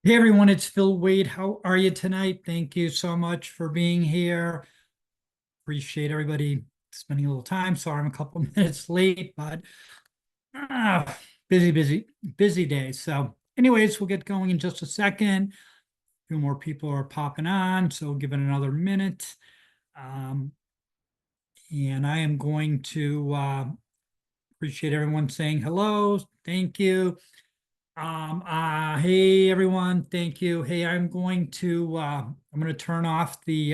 Hey everyone, it's Phil Wade. How are you tonight? Thank you so much for being here. Appreciate everybody spending a little time. Sorry I'm a couple minutes late, but ah, busy day. So anyways, we'll get going in just a second. A few more people are popping on, so we'll give it another minute. Um, and I am going to appreciate everyone saying hello. Thank you. Hey everyone, thank you. Hey, I'm going to turn off the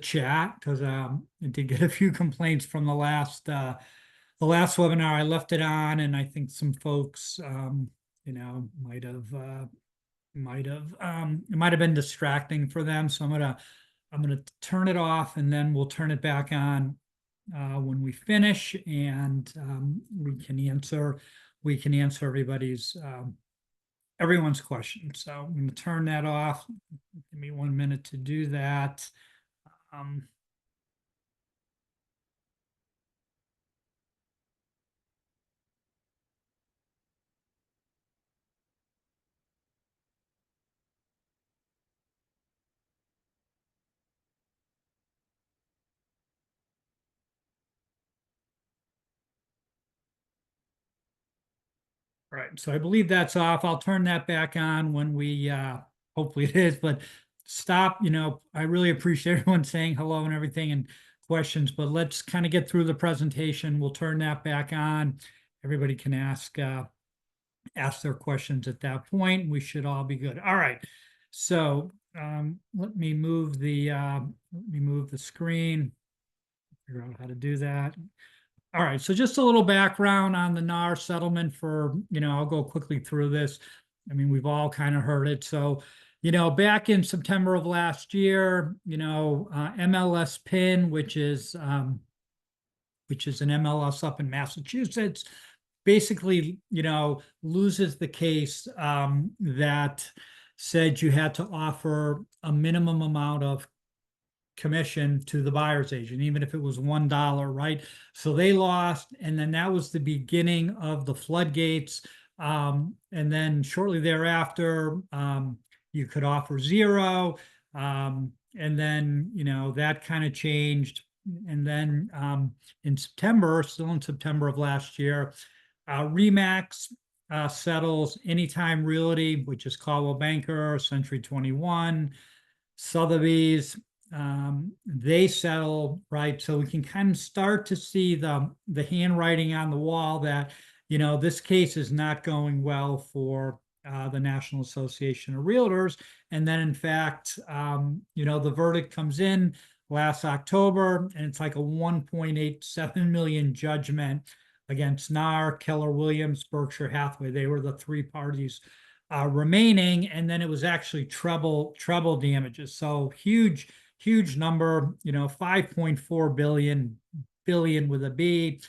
chat because I did get a few complaints from the last webinar. I left it on, and I think some folks, it might have been distracting for them. So I'm gonna turn it off, and then we'll turn it back on when we finish, and we can answer everyone's questions. So I'm going to turn that off. Give me 1 minute to do that. Um, all right, so I believe that's off. I'll turn that back on when hopefully it is, but stop. I really appreciate everyone saying hello and everything and questions, but let's kind of get through the presentation. We'll turn that back on. Everybody can ask their questions at that point. We should all be good. All right. So let me move the screen, figure out how to do that. All right. So just a little background on the NAR settlement I'll go quickly through this. I mean, we've all kind of heard it. So, back in September of last year, MLS PIN, which is an MLS up in Massachusetts, basically, loses the case that said you had to offer a minimum amount of commission to the buyer's agent, even if it was $1, right? So they lost, and then that was the beginning of the floodgates. And then shortly thereafter, you could offer zero. And then, that kind of changed. And then still in September of last year, Remax settles Anytime Realty, which is Caldwell Banker, Century 21, Sotheby's. They settle, right? So we can kind of start to see the handwriting on the wall that, this case is not going well for the National Association of Realtors. And then, in fact, the verdict comes in last October, and it's like a 1.87 million judgment against NAR, Keller Williams, Berkshire Hathaway. They were the three parties remaining, and then it was actually treble damages. So huge number, 5.4 billion with a B.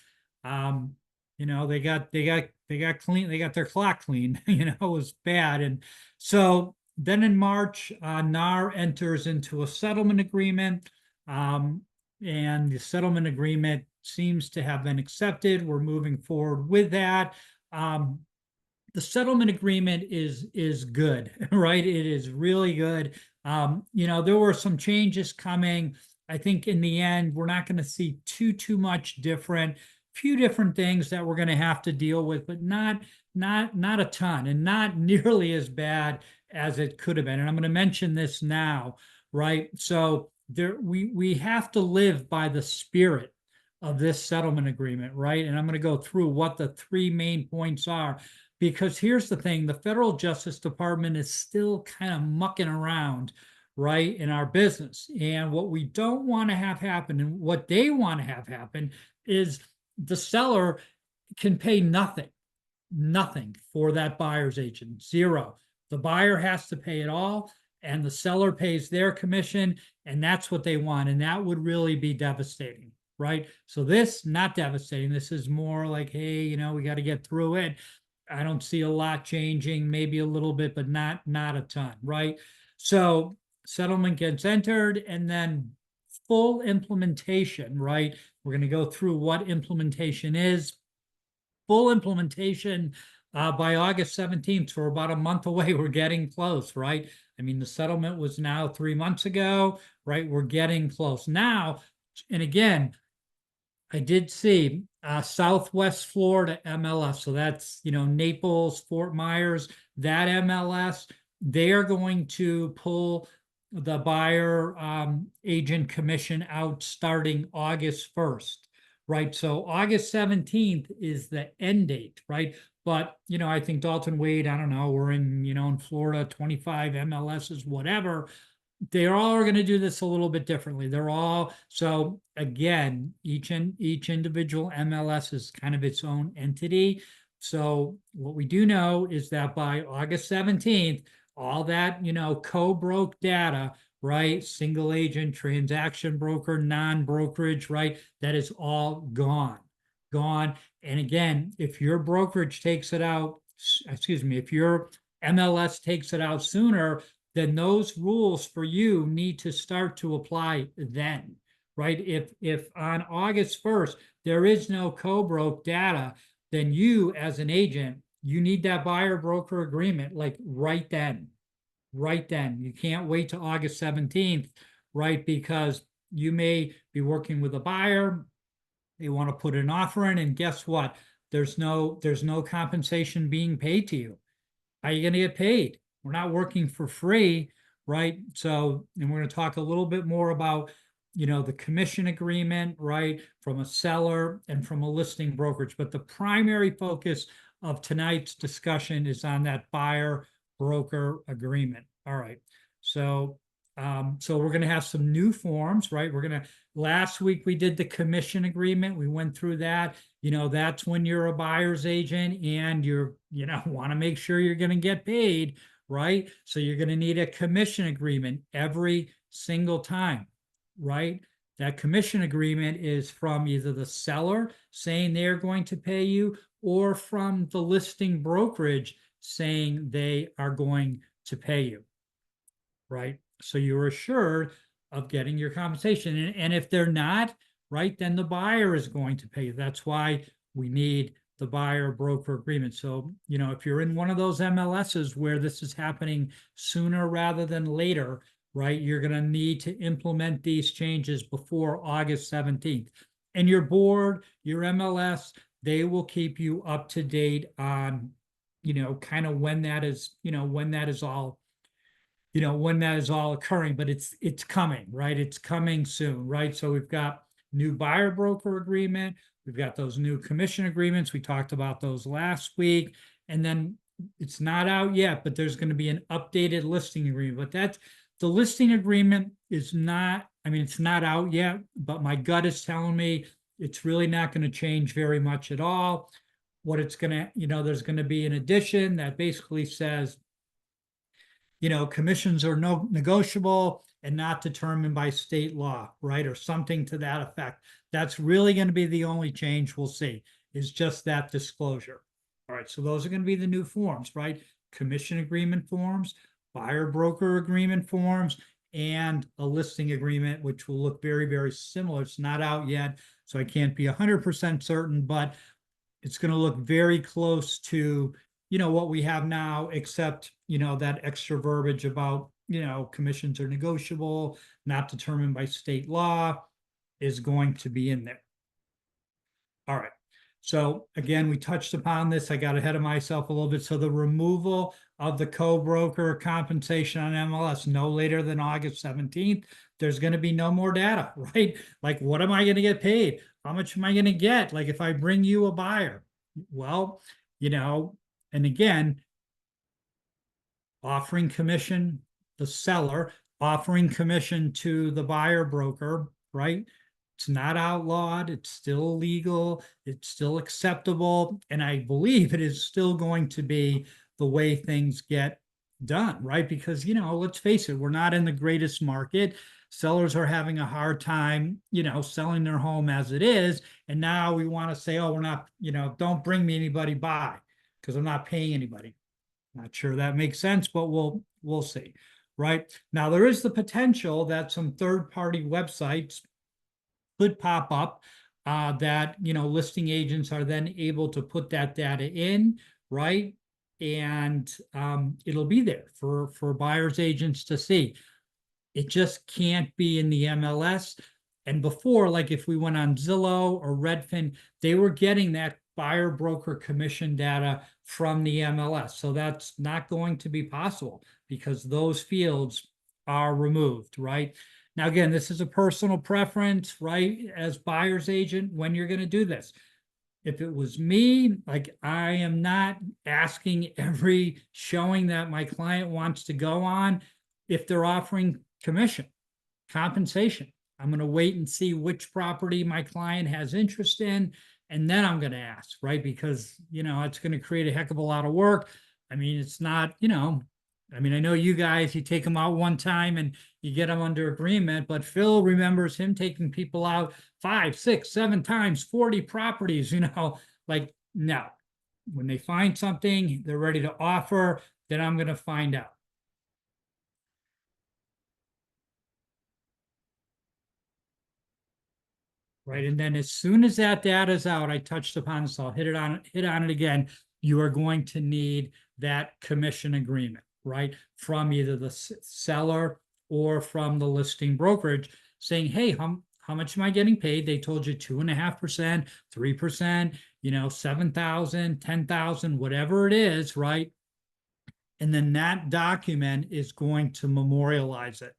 They got clean, they got their clock clean. It was bad. And so then in March, NAR enters into a settlement agreement, and the settlement agreement seems to have been accepted. We're moving forward with that. The settlement agreement is good, right? It is really good. There were some changes coming. I think in the end, we're not going to see too much different. Few different things that we're going to have to deal with, but not a ton, and not nearly as bad as it could have been. And I'm going to mention this now, right? So we have to live by the spirit of this settlement agreement, right? And I'm going to go through what the three main points are. Because here's the thing, the federal Justice Department is still kind of mucking around, right, in our business. And what we don't want to have happen, and what they want to have happen, is the seller can pay nothing for that buyer's agent, zero. The buyer has to pay it all, and the seller pays their commission, and that's what they want. And that would really be devastating, right? So this, not devastating. This is more like, hey, we got to get through it. I don't see a lot changing, maybe a little bit, but not a ton, right? So settlement gets entered, and then full implementation, right? We're going to go through what implementation is. Full implementation by August 17th. So we're about a month away. We're getting close, right? I mean, the settlement was now 3 months ago, right? We're getting close now. And again, I did see Southwest Florida MLS. So that's, Naples, Fort Myers, that MLS. They are going to pull the buyer agent commission out starting August 1st, right? So August 17th is the end date, right? But, I think Dalton Wade, I don't know, we're in Florida, 25 MLSs, whatever, they're all going to do this a little bit differently. They're all, so again, each individual MLS is kind of its own entity. So what we do know is that by August 17th, all that, co-broke data, right? Single agent, transaction broker, non-brokerage, right? That is all gone. Gone. And again, if your brokerage takes it out, excuse me, if your MLS takes it out sooner, then those rules for you need to start to apply then, right? If on August 1st there is no co-broke data, then you as an agent, you need that buyer broker agreement like right then. Right then. You can't wait to August 17th, right? Because you may be working with a buyer, they want to put an offer in, and guess what? There's no compensation being paid to you. How are you going to get paid? We're not working for free, right? So, and we're going to talk a little bit more about, the commission agreement, right, from a seller and from a listing brokerage. But the primary focus of tonight's discussion is on that buyer broker agreement. All right. So, so we're going to have some new forms, right? Last week we did the commission agreement. We went through that. That's when you're a buyer's agent and you're, want to make sure you're going to get paid, right? So you're going to need a commission agreement every single time, right? That commission agreement is from either the seller saying they're going to pay you or from the listing brokerage saying they are going to pay you, right? So you're assured of getting your compensation. And if they're not, right, then the buyer is going to pay you. That's why we need the buyer broker agreement. So, if you're in one of those MLSs where this is happening sooner rather than later, right, you're going to need to implement these changes before August 17th. And your board, your MLS, they will keep you up to date on, kind of when that is, when that is all occurring, but it's coming, right? It's coming soon, right? So we've got new buyer broker agreement. We've got those new commission agreements. We talked about those last week. And then it's not out yet, but there's going to be an updated listing agreement. But that's the listing agreement is not, it's not out yet, but my gut is telling me it's really not going to change very much at all. What it's going to, there's going to be an addition that basically says, commissions are no negotiable and not determined by state law, right? Or something to that effect. That's really going to be the only change we'll see is just that disclosure. All right. So those are going to be the new forms, right? Commission agreement forms, buyer broker agreement forms, and a listing agreement, which will look very, very similar. It's not out yet, so I can't be 100% certain, but it's going to look very close to what we have now, except that extra verbiage about commissions are negotiable, not determined by state law, is going to be in there. All right. So again, we touched upon this. I got ahead of myself a little bit. So the removal of the co-broker compensation on MLS no later than August 17th. There's going to be no more data, right? Like, what am I going to get paid? How much am I going to get? Like, if I bring you a buyer, well, and again, offering commission, the seller offering commission to the buyer broker, right? It's not outlawed. It's still legal. It's still acceptable. And I believe it is still going to be the way things get done, right? Because, let's face it, we're not in the greatest market. Sellers are having a hard time, selling their home as it is. And now we want to say, oh, we're not, don't bring me anybody by because I'm not paying anybody. Not sure that makes sense, but we'll see. Right now, there is the potential that some third-party websites could pop up that listing agents are then able to put that data in, right? And it'll be there for buyers agents to see. It just can't be in the MLS. And before, like if we went on Zillow or Redfin, they were getting that buyer broker commission data from the MLS. So that's not going to be possible because those fields are removed, right? Now, again, this is a personal preference, right? As buyer's agent, when you're going to do this. If it was me, like I am not asking every showing that my client wants to go on if they're offering commission, compensation. I'm going to wait and see which property my client has interest in, and then I'm going to ask, right? Because, it's going to create a heck of a lot of work. I mean, it's not, I mean, I know you guys, you take them out one time and you get them under agreement, but Phil remembers him taking people out 5, 6, 7 times, 40 properties, like no. When they find something, they're ready to offer, then I'm going to find out. Right. And then as soon as that data is out, I touched upon this, I'll hit on it again. You are going to need that commission agreement, right? From either the seller or from the listing brokerage saying, hey, how much am I getting paid? They told you 2.5%, 3%, 7,000, 10,000, whatever it is, right? And then that document is going to memorialize it.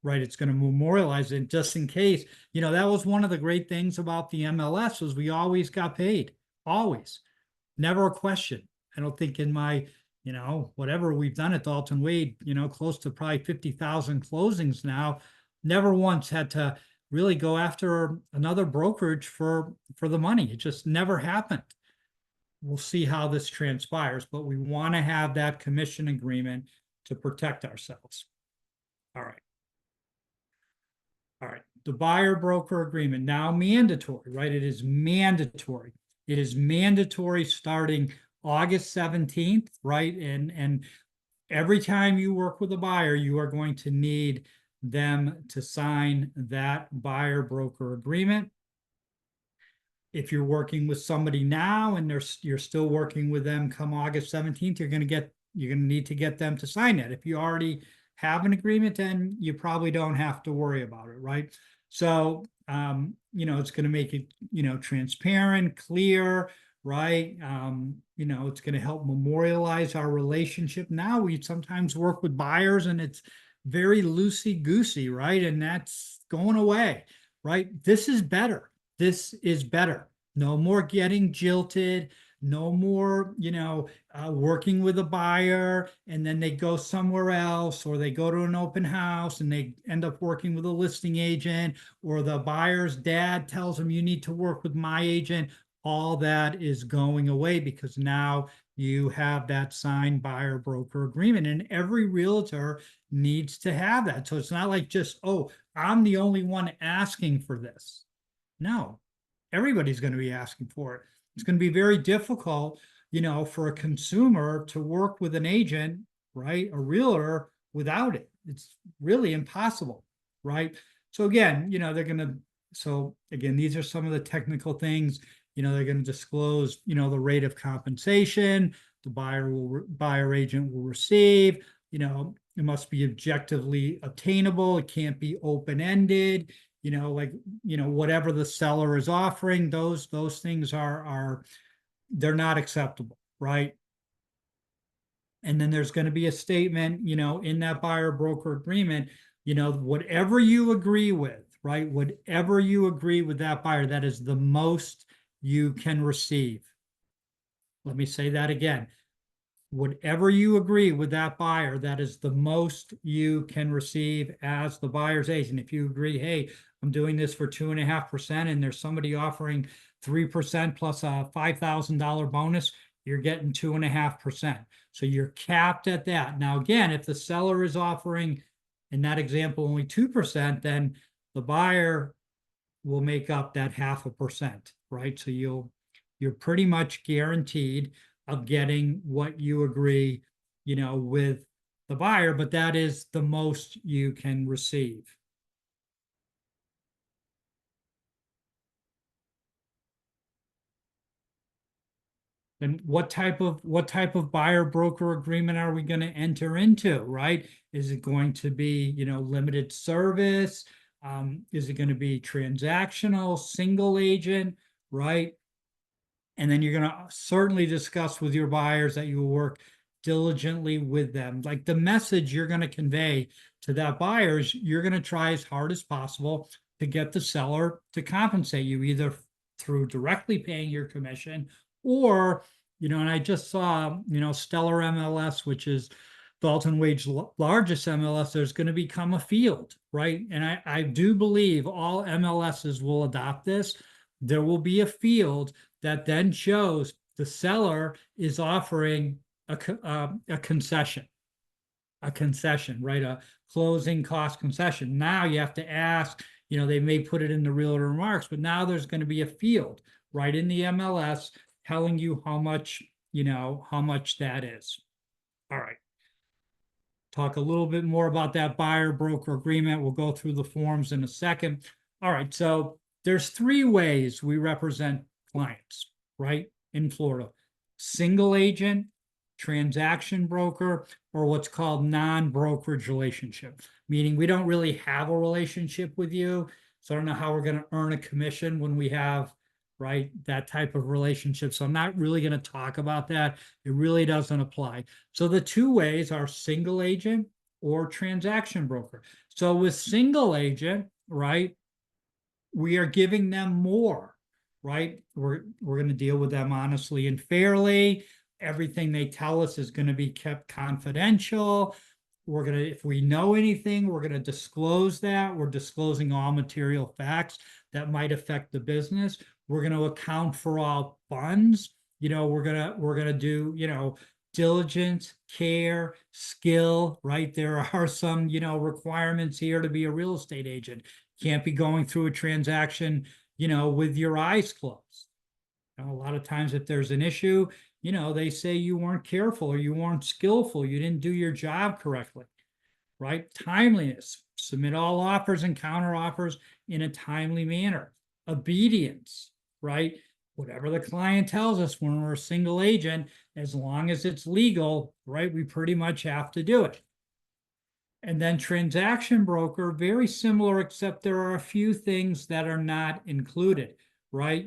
Right, it's going to memorialize it just in case. That was one of the great things about the MLS was we always got paid, always, never a question. I don't think in my, whatever we've done at Dalton Wade, close to probably 50,000 closings now, never once had to really go after another brokerage for the money. It just never happened. We'll see how this transpires, but we want to have that commission agreement to protect ourselves. All right. All right, the buyer broker agreement now mandatory, right? It is mandatory. It is mandatory starting August 17th, right? And every time you work with a buyer, you are going to need them to sign that buyer broker agreement. If you're working with somebody now and you're still working with them come August 17th, you're going to need to get them to sign it. If you already have an agreement, then you probably don't have to worry about it, right? So, it's going to make it, transparent, clear, right? It's going to help memorialize our relationship. Now we sometimes work with buyers and it's very loosey-goosey, right? And that's going away, right? This is better. This is better. No more getting jilted. No more, working with a buyer and then they go somewhere else or they go to an open house and they end up working with a listing agent or the buyer's dad tells them you need to work with my agent. All that is going away because now you have that signed buyer broker agreement and every realtor needs to have that. So it's not like just, oh, I'm the only one asking for this. No, everybody's going to be asking for it. It's going to be very difficult, for a consumer to work with an agent, right? A realtor without it. It's really impossible, right? So again, these are some of the technical things, they're going to disclose, the rate of compensation, the buyer agent will receive, it must be objectively obtainable. It can't be open-ended. Whatever the seller is offering, those things they're not acceptable, right? And then there's going to be a statement, in that buyer broker agreement, whatever you agree with, right? Whatever you agree with that buyer, that is the most you can receive. Let me say that again. Whatever you agree with that buyer, that is the most you can receive as the buyer's agent. If you agree, hey, I'm doing this for 2.5% and there's somebody offering 3% plus a $5,000 bonus, you're getting 2.5%. So you're capped at that. Now, again, if the seller is offering, in that example, only 2%, then the buyer will make up that 0.5%, right? So you're pretty much guaranteed of getting what you agree, with the buyer, but that is the most you can receive. And what type of buyer broker agreement are we going to enter into, right? Is it going to be, limited service? Is it going to be transactional, single agent, right? And then you're going to certainly discuss with your buyers that you will work diligently with them. Like the message you're going to convey to that buyers, you're going to try as hard as possible to get the seller to compensate you either through directly paying your commission or, and I just saw, Stellar MLS, which is Dalton Wade's largest MLS, there's going to become a field, right? And I do believe all MLSs will adopt this. There will be a field that then shows the seller is offering a concession, right? A closing cost concession. Now you have to ask, they may put it in the realtor remarks, but now there's going to be a field right in the MLS telling you how much that is. All right. Talk a little bit more about that buyer broker agreement. We'll go through the forms in a second. All right. So there's three ways we represent clients, right? In Florida: single agent, transaction broker, or what's called non-brokerage relationship, meaning we don't really have a relationship with you. So I don't know how we're going to earn a commission when we have, right, that type of relationship. So I'm not really going to talk about that. It really doesn't apply. So the two ways are single agent or transaction broker. So with single agent, right, we are giving them more, right? We're going to deal with them honestly and fairly. Everything they tell us is going to be kept confidential. We're going to, if we know anything, we're going to disclose that. We're disclosing all material facts that might affect the business. We're going to account for all funds. We're going to do, diligence, care, skill, right? There are some, requirements here to be a real estate agent. Can't be going through a transaction, with your eyes closed. A lot of times if there's an issue, they say you weren't careful or you weren't skillful, you didn't do your job correctly, right? Timeliness, submit all offers and counter offers in a timely manner. Obedience, right? Whatever the client tells us when we're a single agent, as long as it's legal, right, we pretty much have to do it. And then transaction broker, very similar, except there are a few things that are not included, right?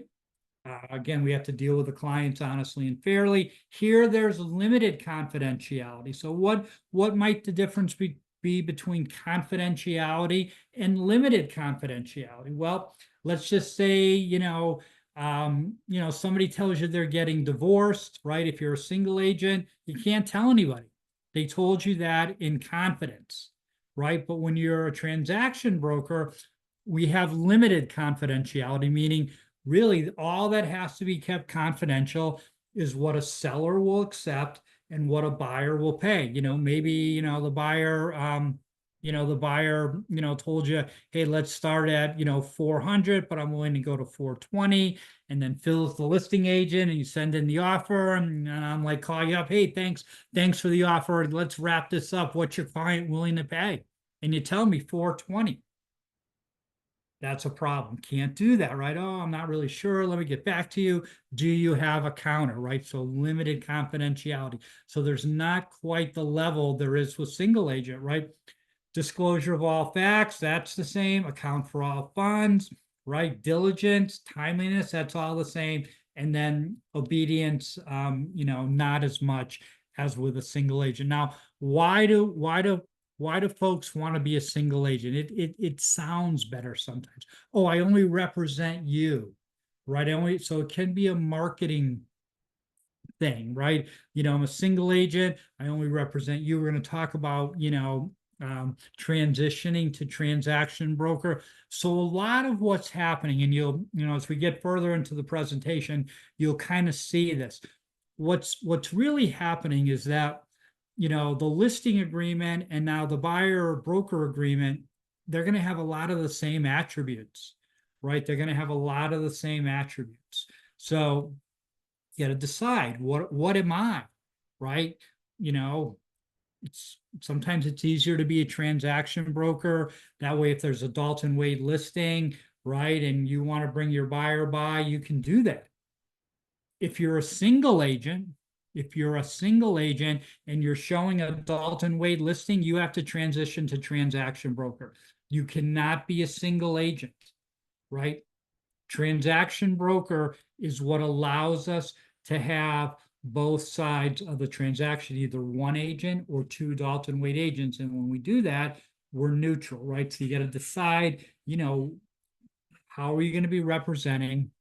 Again, we have to deal with the clients honestly and fairly. Here, there's limited confidentiality. So what might the difference be between confidentiality and limited confidentiality? Well, let's just say, somebody tells you they're getting divorced, right? If you're a single agent, you can't tell anybody. They told you that in confidence, right? But when you're a transaction broker, we have limited confidentiality, meaning really all that has to be kept confidential is what a seller will accept and what a buyer will pay. Maybe, the buyer, told you, hey, let's start at, 400, but I'm willing to go to 420. And then Phil's the listing agent and you send in the offer and I'm like, call you up. Hey, thanks for the offer. Let's wrap this up. What's your client willing to pay? And you tell me 420. That's a problem. Can't do that, right? Oh, I'm not really sure. Let me get back to you. Do you have a counter, right? So limited confidentiality. So there's not quite the level there is with single agent, right? Disclosure of all facts, that's the same. Account for all funds, right? Diligence, timeliness, that's all the same. And then obedience, not as much as with a single agent. Now, why do folks want to be a single agent? It sounds better sometimes. Oh, I only represent you, right? So it can be a marketing thing, right? I'm a single agent. I only represent you. We're going to talk about, transitioning to transaction broker. So a lot of what's happening, and as we get further into the presentation, you'll kind of see this. What's really happening is that, the listing agreement and now the buyer or broker agreement, they're going to have a lot of the same attributes, right? They're going to have a lot of the same attributes. So you got to decide what am I, right? Sometimes it's easier to be a transaction broker. That way, if there's a Dalton Wade listing, right, and you want to bring your buyer by, you can do that. if you're a single agent, and you're showing a Dalton Wade listing, you have to transition to transaction broker. You cannot be a single agent, right? Transaction broker is what allows us to have both sides of the transaction, either one agent or two Dalton Wade agents. And when we do that, we're neutral, right? So you got to decide, how are you going to be representing,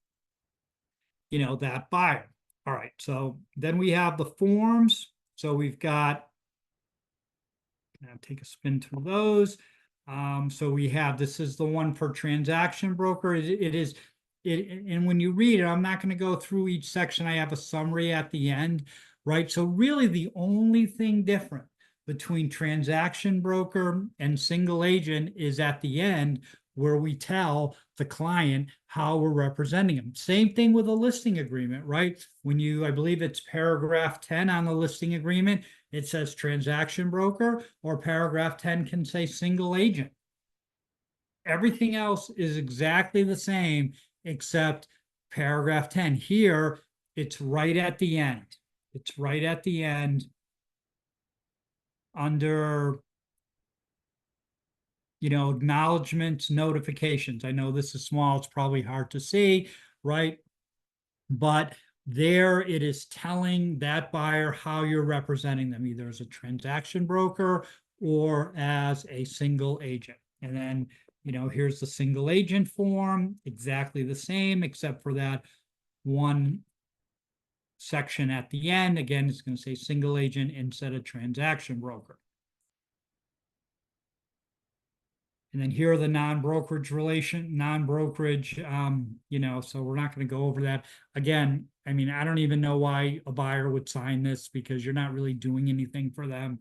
that buyer? All right. So then we have the forms. So we've got, I'll take a spin through those. So we have, this is the one for transaction broker. It is, and when you read it, I'm not going to go through each section. I have a summary at the end, right? So really the only thing different between transaction broker and single agent is at the end, where we tell the client how we're representing them. Same thing with a listing agreement, right? When I believe it's paragraph 10 on the listing agreement, it says transaction broker, or paragraph 10 can say single agent. Everything else is exactly the same except paragraph 10. Here, it's right at the end. It's right at the end under, acknowledgements, notifications. I know this is small, it's probably hard to see, right? But there it is telling that buyer how you're representing them, either as a transaction broker or as a single agent. And then, here's the single agent form, exactly the same, except for that one section at the end. Again, it's going to say single agent instead of transaction broker. And then here are the non-brokerage, so we're not going to go over that. Again, I mean, I don't even know why a buyer would sign this, because you're not really doing anything for them.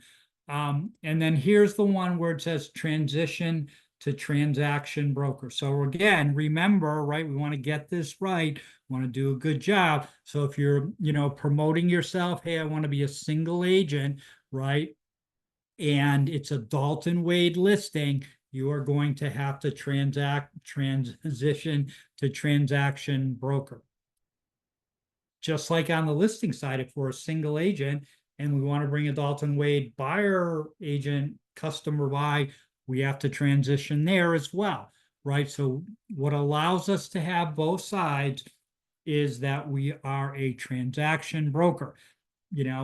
And then here's the one where it says transition to transaction broker. So again, remember, right, we want to get this right. We want to do a good job. So if you're, promoting yourself, hey, I want to be a single agent, right? And it's a Dalton Wade listing, you are going to have to transition to transaction broker. Just like on the listing side, if we're a single agent and we want to bring a Dalton Wade buyer agent customer by, we have to transition there as well, right? So what allows us to have both sides is that we are a transaction broker.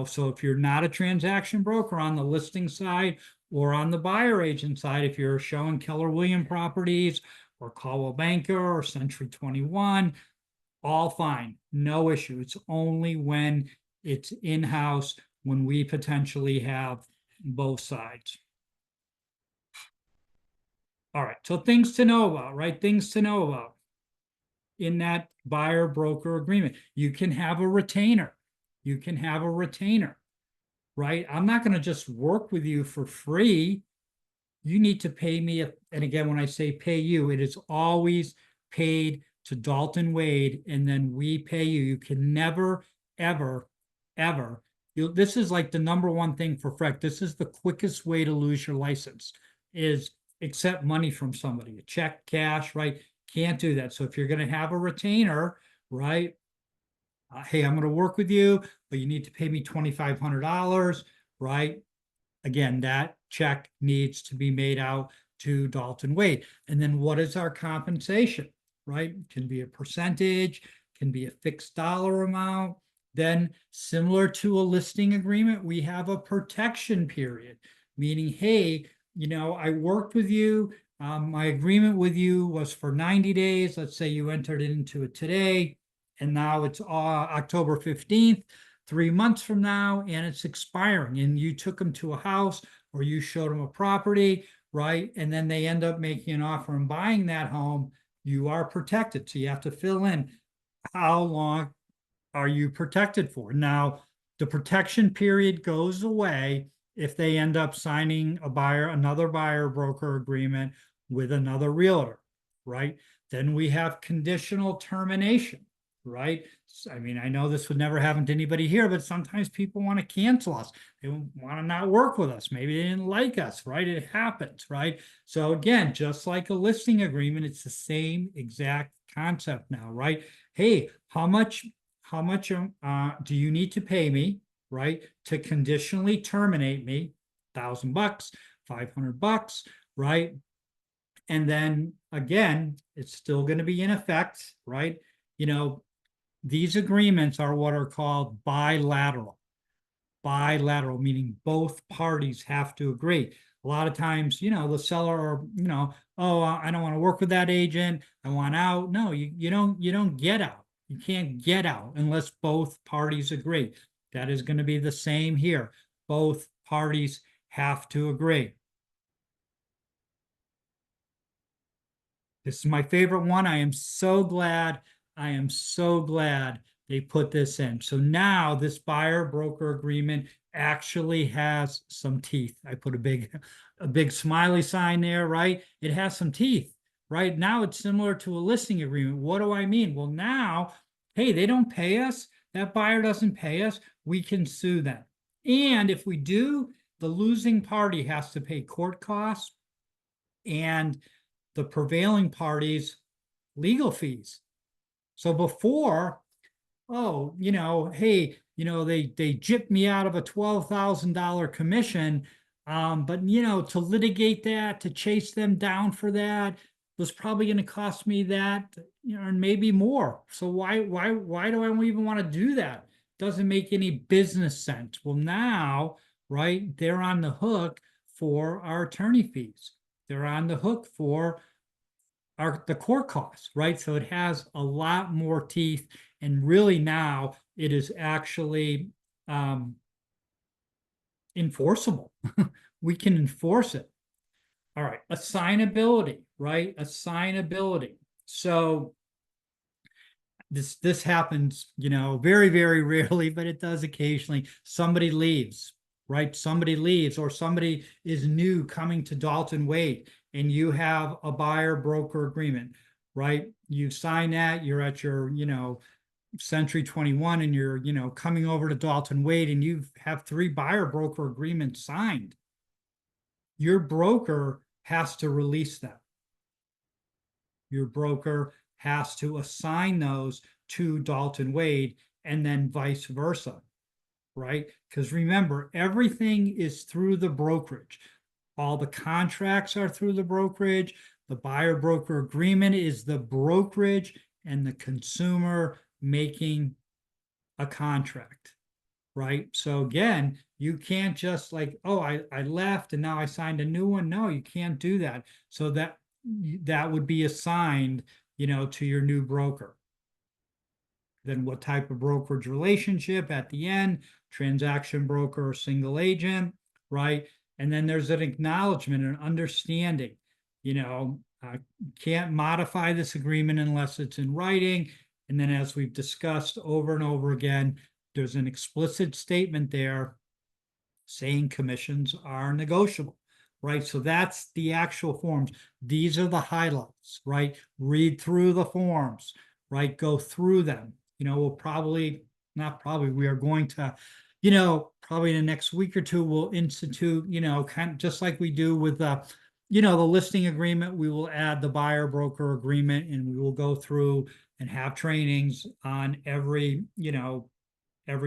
So if you're not a transaction broker on the listing side or on the buyer agent side, if you're showing Keller Williams Properties or Caldwell Banker or Century 21, all fine, no issue. It's only when it's in-house, when we potentially have both sides. All right, so things to know about, right? Things to know about in that buyer broker agreement. You can have a retainer. You can have a retainer, right? I'm not going to just work with you for free. You need to pay me. And again, when I say pay you, it is always paid to Dalton Wade, and then we pay you. You can never, ever, ever. This is like the number one thing for Freck. This is the quickest way to lose your license, is accept money from somebody, a check, cash, right? Can't do that. So if you're going to have a retainer, right? Hey, I'm going to work with you, but you need to pay me $2,500, right? Again, that check needs to be made out to Dalton Wade. And then what is our compensation, right? Can be a percentage, can be a fixed dollar amount. Then similar to a listing agreement, we have a protection period, meaning, hey, I worked with you. My agreement with you was for 90 days. Let's say you entered into it today, and now it's October 15th, 3 months from now, and it's expiring, and you took them to a house or you showed them a property, right? And then they end up making an offer and buying that home. You are protected. So you have to fill in how long are you protected for. Now, the protection period goes away if they end up signing another buyer broker agreement with another realtor, right? Then we have conditional termination, right? I mean, I know this would never happen to anybody here, but sometimes people want to cancel us. They want to not work with us. Maybe they didn't like us, right? It happens, right? So again, just like a listing agreement, it's the same exact concept now, right? Hey, how much how much do you need to pay me, right, to conditionally terminate me? $1,000, $500, right? And then again, it's still going to be in effect, right? You know, these agreements are what are called bilateral. Bilateral, meaning both parties have to agree. A lot of times, the seller, oh, I don't want to work with that agent. I want out. No, you don't get out. You can't get out unless both parties agree. That is going to be the same here. Both parties have to agree. This is my favorite one. I am so glad. I am so glad they put this in. So now this buyer broker agreement actually has some teeth. I put a big smiley sign there, right? It has some teeth, right? Now it's similar to a listing agreement. What do I mean? Well, now, hey, they don't pay us. That buyer doesn't pay us. We can sue them. And if we do, the losing party has to pay court costs and the prevailing party's legal fees. So before, oh, hey, they gypped me out of a $12,000 commission. But to litigate that, to chase them down for that was probably going to cost me that, and maybe more. So why do I even want to do that? Doesn't make any business sense. Well, now, right, they're on the hook for our attorney fees. They're on the hook for the court costs, right? So it has a lot more teeth, and really now it is actually enforceable. We can enforce it. All right, assignability, right? Assignability. So this happens, very, very rarely, but it does occasionally. Somebody leaves, right? Somebody leaves, or somebody is new coming to Dalton Wade, and you have a buyer broker agreement, right? You sign that, you're at your, Century 21, and you're, coming over to Dalton Wade, and you have 3 buyer broker agreements signed. Your broker has to release them. Your broker has to assign those to Dalton Wade, and then vice versa, right? Because remember, everything is through the brokerage. All the contracts are through the brokerage. The buyer broker agreement is the brokerage and the consumer making a contract, right? So again, you can't just like, oh, I left and now I signed a new one. No, you can't do that. So that would be assigned, to your new broker. Then what type of brokerage relationship at the end, transaction broker or single agent, right? And then there's an acknowledgement and understanding, can't modify this agreement unless it's in writing. And then, as we've discussed over and over again, there's an explicit statement there saying commissions are negotiable, right? So that's the actual forms. These are the highlights, right? Read through the forms, right? Go through them. We'll probably, not probably, we are going to, probably in the next week or two, we'll institute, kind of just like we do with the listing agreement, we will add the buyer broker agreement, and we will go through and have trainings on every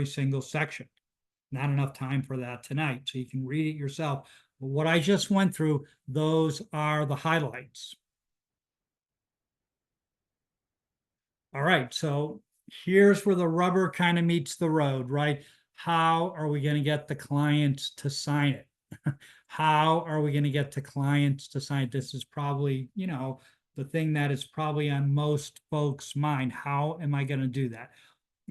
single section. Not enough time for that tonight, so you can read it yourself. But what I just went through, those are the highlights. All right, so here's where the rubber kind of meets the road, right? How are we going to get the clients to sign it? How are we going to get the clients to sign it? This is probably, the thing that is probably on most folks' mind. How am I going to do that?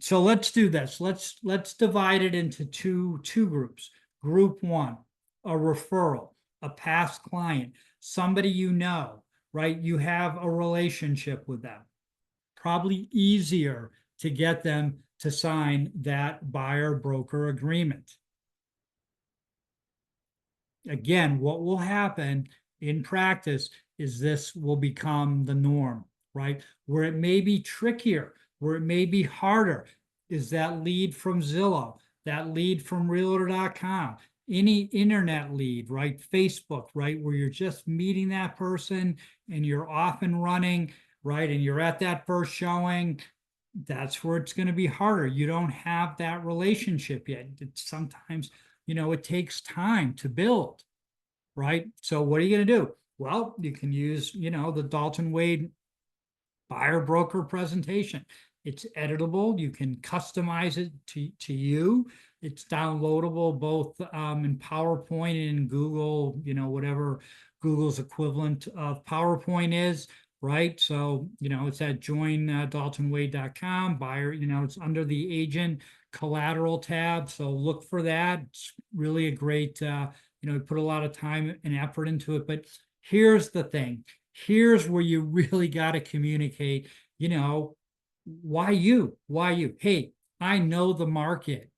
So let's do this. Let's divide it into two groups. Group 1, a referral, a past client, somebody right? You have a relationship with them. Probably easier to get them to sign that buyer broker agreement. Again, what will happen in practice is this will become the norm, right? Where it may be trickier, where it may be harder, is that lead from Zillow, that lead from realtor.com, any internet lead, right? Facebook, right? Where you're just meeting that person and you're off and running, right? And you're at that first showing. that's where it's going to be harder. You don't have that relationship yet. It's sometimes, it takes time to build, right? So what are you going to do? Well, you can use, the Dalton Wade buyer broker presentation. It's editable. You can customize it to you. It's downloadable both in PowerPoint and in Google, whatever Google's equivalent of PowerPoint is, right? So, it's at join daltonwade.com. Buyer, it's under the agent collateral tab. So look for that. It's really a great, we put a lot of time and effort into it. But here's the thing. Here's where you really got to communicate, why you? Why you? Hey, I know the market.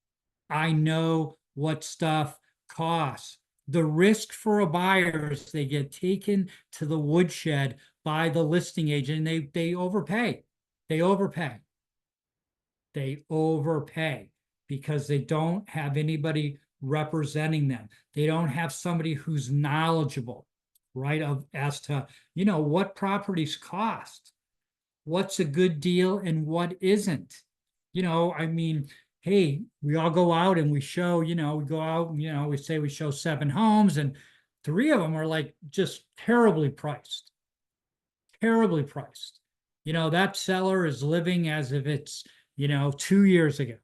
I know what stuff costs. The risk for a buyer is they get taken to the woodshed by the listing agent and they overpay. They overpay. They overpay because they don't have anybody representing them. They don't have somebody who's knowledgeable, right? As to, what properties cost, what's a good deal and what isn't. I mean, hey, we all go out and we show, we go out, and, we say we show 7 homes and 3 of them are like just terribly priced, terribly priced. That seller is living as if it's, 2 years ago.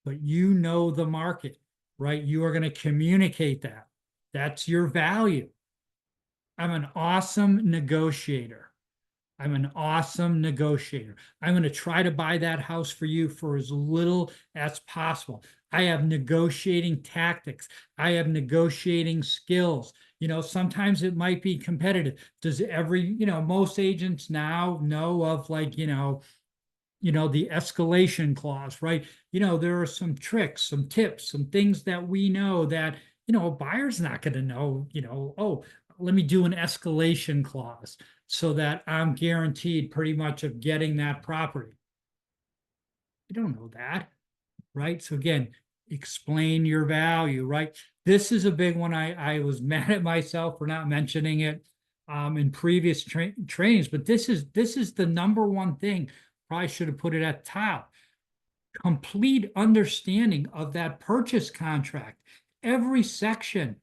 But the market, right? You are going to communicate that. That's your value. I'm an awesome negotiator. I'm an awesome negotiator. I'm going to try to buy that house for you for as little as possible. I have negotiating tactics. I have negotiating skills. Sometimes it might be competitive. Does most agents now know of like, the escalation clause, right? There are some tricks, some tips, some things that we know that, a buyer's not going to know, oh, let me do an escalation clause so that I'm guaranteed pretty much of getting that property. You don't know that, right? So again, explain your value, right? This is a big one. I was mad at myself for not mentioning it in previous trainings, but this is the number one thing. Probably should have put it at top. Complete understanding of that purchase contract. Every section.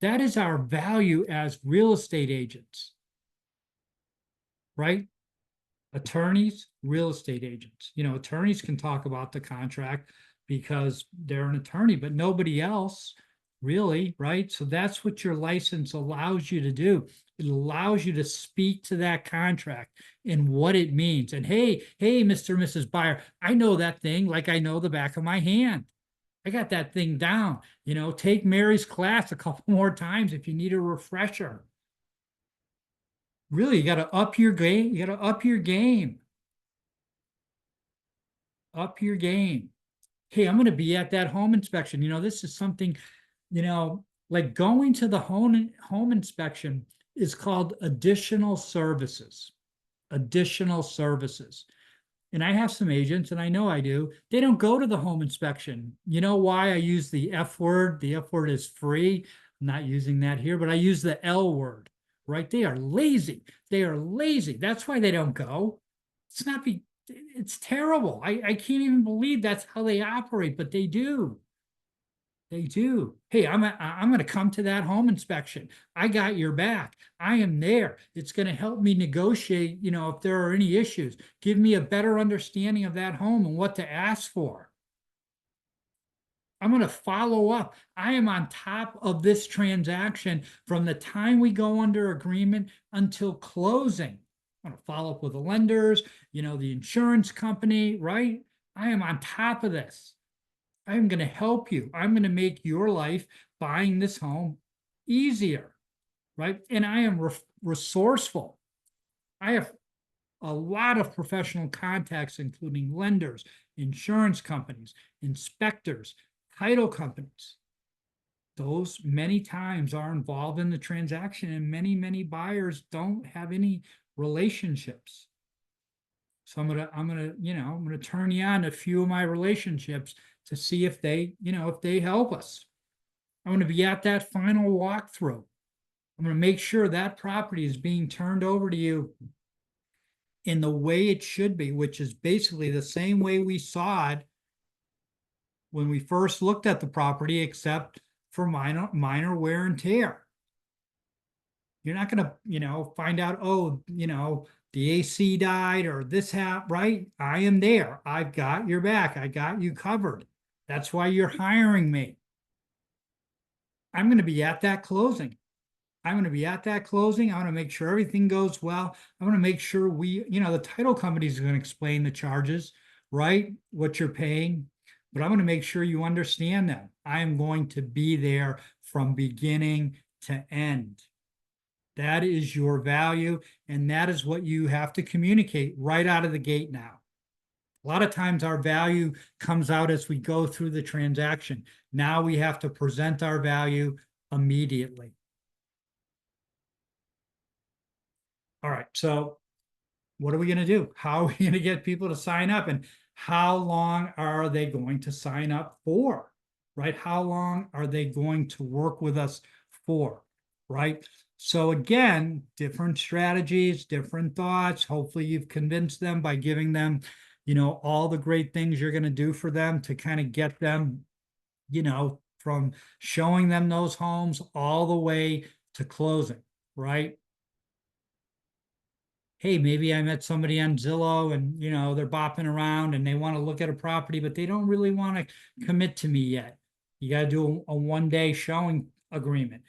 That is our value as real estate agents, right? Attorneys, real estate agents. Attorneys can talk about the contract because they're an attorney, but nobody else really, right? So that's what your license allows you to do. It allows you to speak to that contract and what it means. And hey, Mr. and Mrs. Buyer, I know that thing like I know the back of my hand. I got that thing down. Take Mary's class a couple more times if you need a refresher. Really, you got to up your game. You got to up your game. Up your game. Hey, I'm going to be at that home inspection. This is something, like going to the home inspection is called additional services. Additional services. And I have some agents, and I know I do, they don't go to the home inspection. You know why I use the F word? The F word is free. I'm not using that here, but I use the L word, right? They are lazy. They are lazy. That's why they don't go. It's terrible. I can't even believe that's how they operate, but they do. They do. Hey, I'm going to come to that home inspection. I got your back. I am there. It's going to help me negotiate, if there are any issues. Give me a better understanding of that home and what to ask for. I'm going to follow up. I am on top of this transaction from the time we go under agreement until closing. I'm going to follow up with the lenders, the insurance company, right? I am on top of this. I'm going to help you. I'm going to make your life buying this home easier, right? And I am resourceful. I have a lot of professional contacts, including lenders, insurance companies, inspectors, title companies. Those many times are involved in the transaction, and many buyers don't have any relationships. So I'm gonna turn you on a few of my relationships to see if they, if they help us. I'm going to be at that final walkthrough. I'm going to make sure that property is being turned over to you in the way it should be, which is basically the same way we saw it when we first looked at the property, except for minor wear and tear. You're not going to, find out, oh, the AC died or this happened, right? I am there. I've got your back. I got you covered. That's why you're hiring me. I'm going to be at that closing. I'm going to be at that closing. I want to make sure everything goes well. I want to make sure the title company is going to explain the charges, right? What you're paying. But I want to make sure you understand that. I am going to be there from beginning to end. That is your value, and that is what you have to communicate right out of the gate now. A lot of times our value comes out as we go through the transaction. Now we have to present our value immediately. All right, so what are we going to do? How are we going to get people to sign up, and how long are they going to sign up for, right? How long are they going to work with us for, right? So again, different strategies, different thoughts. Hopefully you've convinced them by giving them, all the great things you're going to do for them to kind of get them, from showing them those homes all the way to closing, right? Hey, maybe I met somebody on Zillow and, they're bopping around and they want to look at a property, but they don't really want to commit to me yet. You got to do a one-day showing agreement,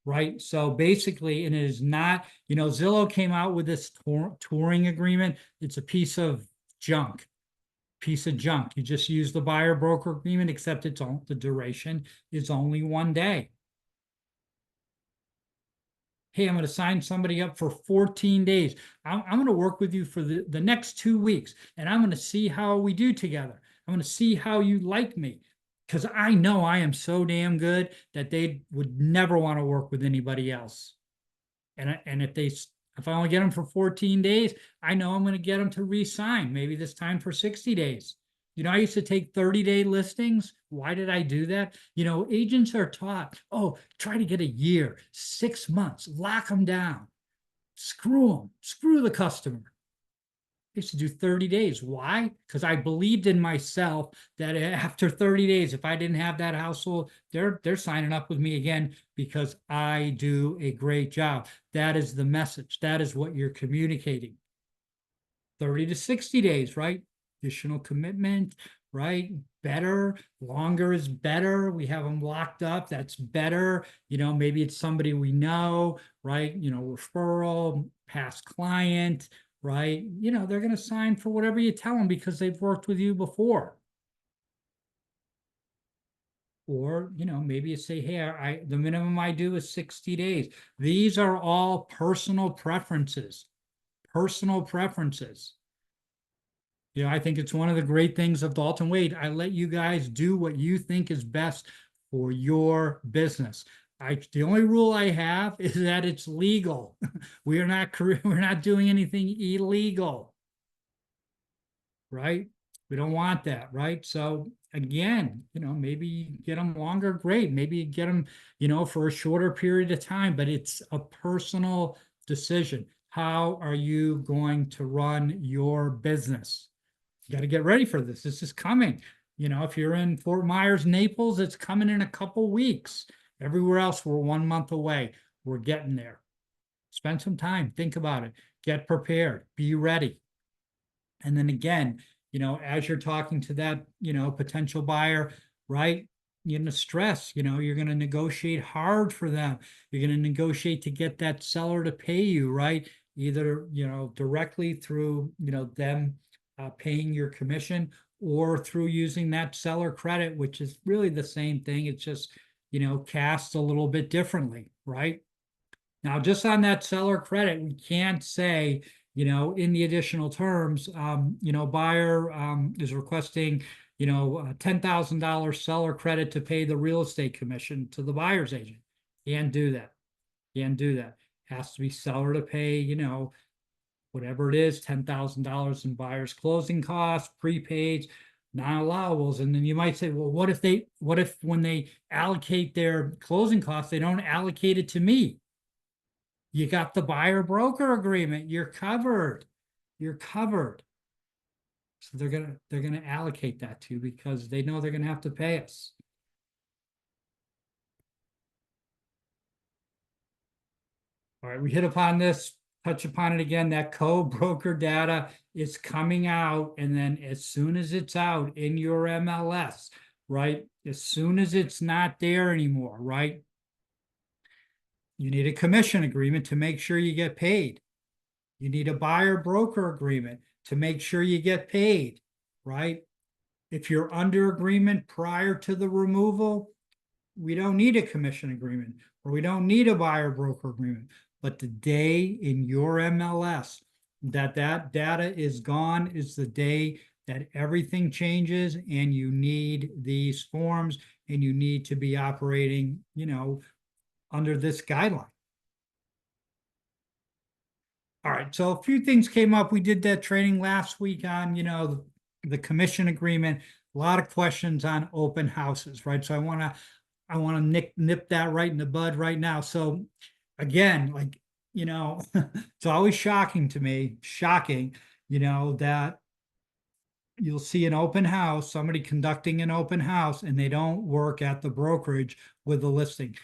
right? So basically, and it is not, Zillow came out with this touring agreement. It's a piece of junk. You just use the buyer broker agreement, except the duration is only 1 day. Hey, I'm going to sign somebody up for 14 days. I'm going to work with you for the next 2 weeks, and I'm going to see how we do together. I'm going to see how you like me, because I know I am so damn good that they would never want to work with anybody else. And if I only get them for 14 days, I know I'm going to get them to re-sign, maybe this time for 60 days. I used to take 30-day listings. Why did I do that? Agents are taught, oh, try to get a year, 6 months, lock them down, screw the customer. I used to do 30 days. Why? Because I believed in myself that after 30 days, if I didn't have that household, they're signing up with me again because I do a great job. That is the message. That is what you're communicating. 30 to 60 days, right? Additional commitment, right? Better, longer is better. We have them locked up. That's better. Maybe it's somebody we know, right? Referral, past client, right? They're going to sign for whatever you tell them because they've worked with you before. Or, maybe you say, hey, the minimum I do is 60 days. These are all personal preferences. Personal preferences. I think it's one of the great things of Dalton Wade. I let you guys do what you think is best for your business. The only rule I have is that it's legal. We're not doing anything illegal, right? We don't want that, right? So again, maybe you get them longer, great. Maybe you get them, for a shorter period of time, but it's a personal decision. How are you going to run your business? You got to get ready for this. This is coming. If you're in Fort Myers, Naples, it's coming in a couple weeks. Everywhere else, we're 1 month away. We're getting there. Spend some time. Think about it. Get prepared. Be ready. And then again, as you're talking to that, potential buyer, right? You're going to stress, you're going to negotiate hard for them. You're going to negotiate to get that seller to pay you, right? Either, directly through, them paying your commission, or through using that seller credit, which is really the same thing. It's just, cast a little bit differently, right? Now, just on that seller credit, we can't say, in the additional terms, buyer is requesting, a $10,000 seller credit to pay the real estate commission to the buyer's agent. Can't do that. Can't do that. Has to be seller to pay, whatever it is, $10,000 in buyer's closing costs, prepaids, non-allowables. And then you might say, well, what if when they allocate their closing costs, they don't allocate it to me? You got the buyer broker agreement. You're covered. you're covered. So they're gonna allocate that to you because they know they're gonna have to pay us. All right, we hit upon this, touch upon it again. That co-broker data is coming out, and then as soon as it's out in your MLS, right? As soon as it's not there anymore, right? You need a commission agreement to make sure you get paid. You need a buyer broker agreement to make sure you get paid, right? If you're under agreement prior to the removal, we don't need a commission agreement or we don't need a buyer broker agreement. But the day in your MLS that data is gone is the day that everything changes, and you need these forms and you need to be operating, under this guideline. All right, so a few things came up. We did that training last week on, the commission agreement. A lot of questions on open houses, right? So I want to nip that right in the bud right now. So again, it's always shocking to me, that you'll see an open house, somebody conducting an open house, and they don't work at the brokerage with the listing.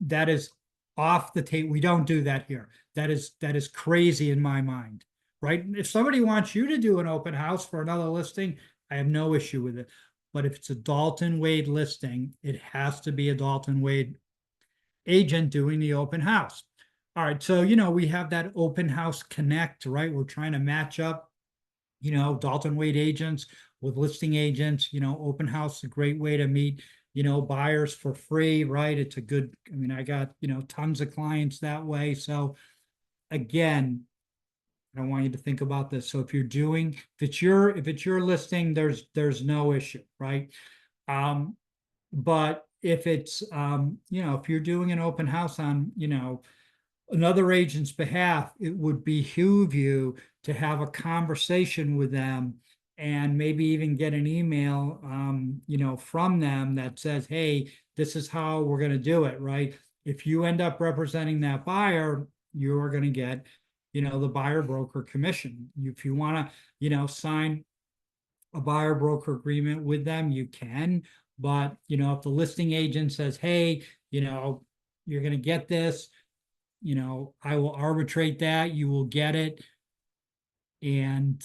That is off the tape. We don't do that here. That is crazy in my mind, right? If somebody wants you to do an open house for another listing, I have no issue with it. But if it's a Dalton Wade listing, it has to be a Dalton Wade agent doing the open house. All right, so we have that open house connect, right? We're trying to match up, Dalton Wade agents with listing agents. Open house is a great way to meet, buyers for free, right? It's a good, I got, tons of clients that way. So again, I want you to think about this. So if it's your listing, there's no issue, right? But if it's, if you're doing an open house on, another agent's behalf, it would behoove you to have a conversation with them and maybe even get an email, from them that says, hey, this is how we're going to do it, right? If you end up representing that buyer, you're going to get, the buyer broker commission. If you want to, sign a buyer broker agreement with them, you can. But, if the listing agent says, hey, you're going to get this, I will arbitrate that, you will get it. And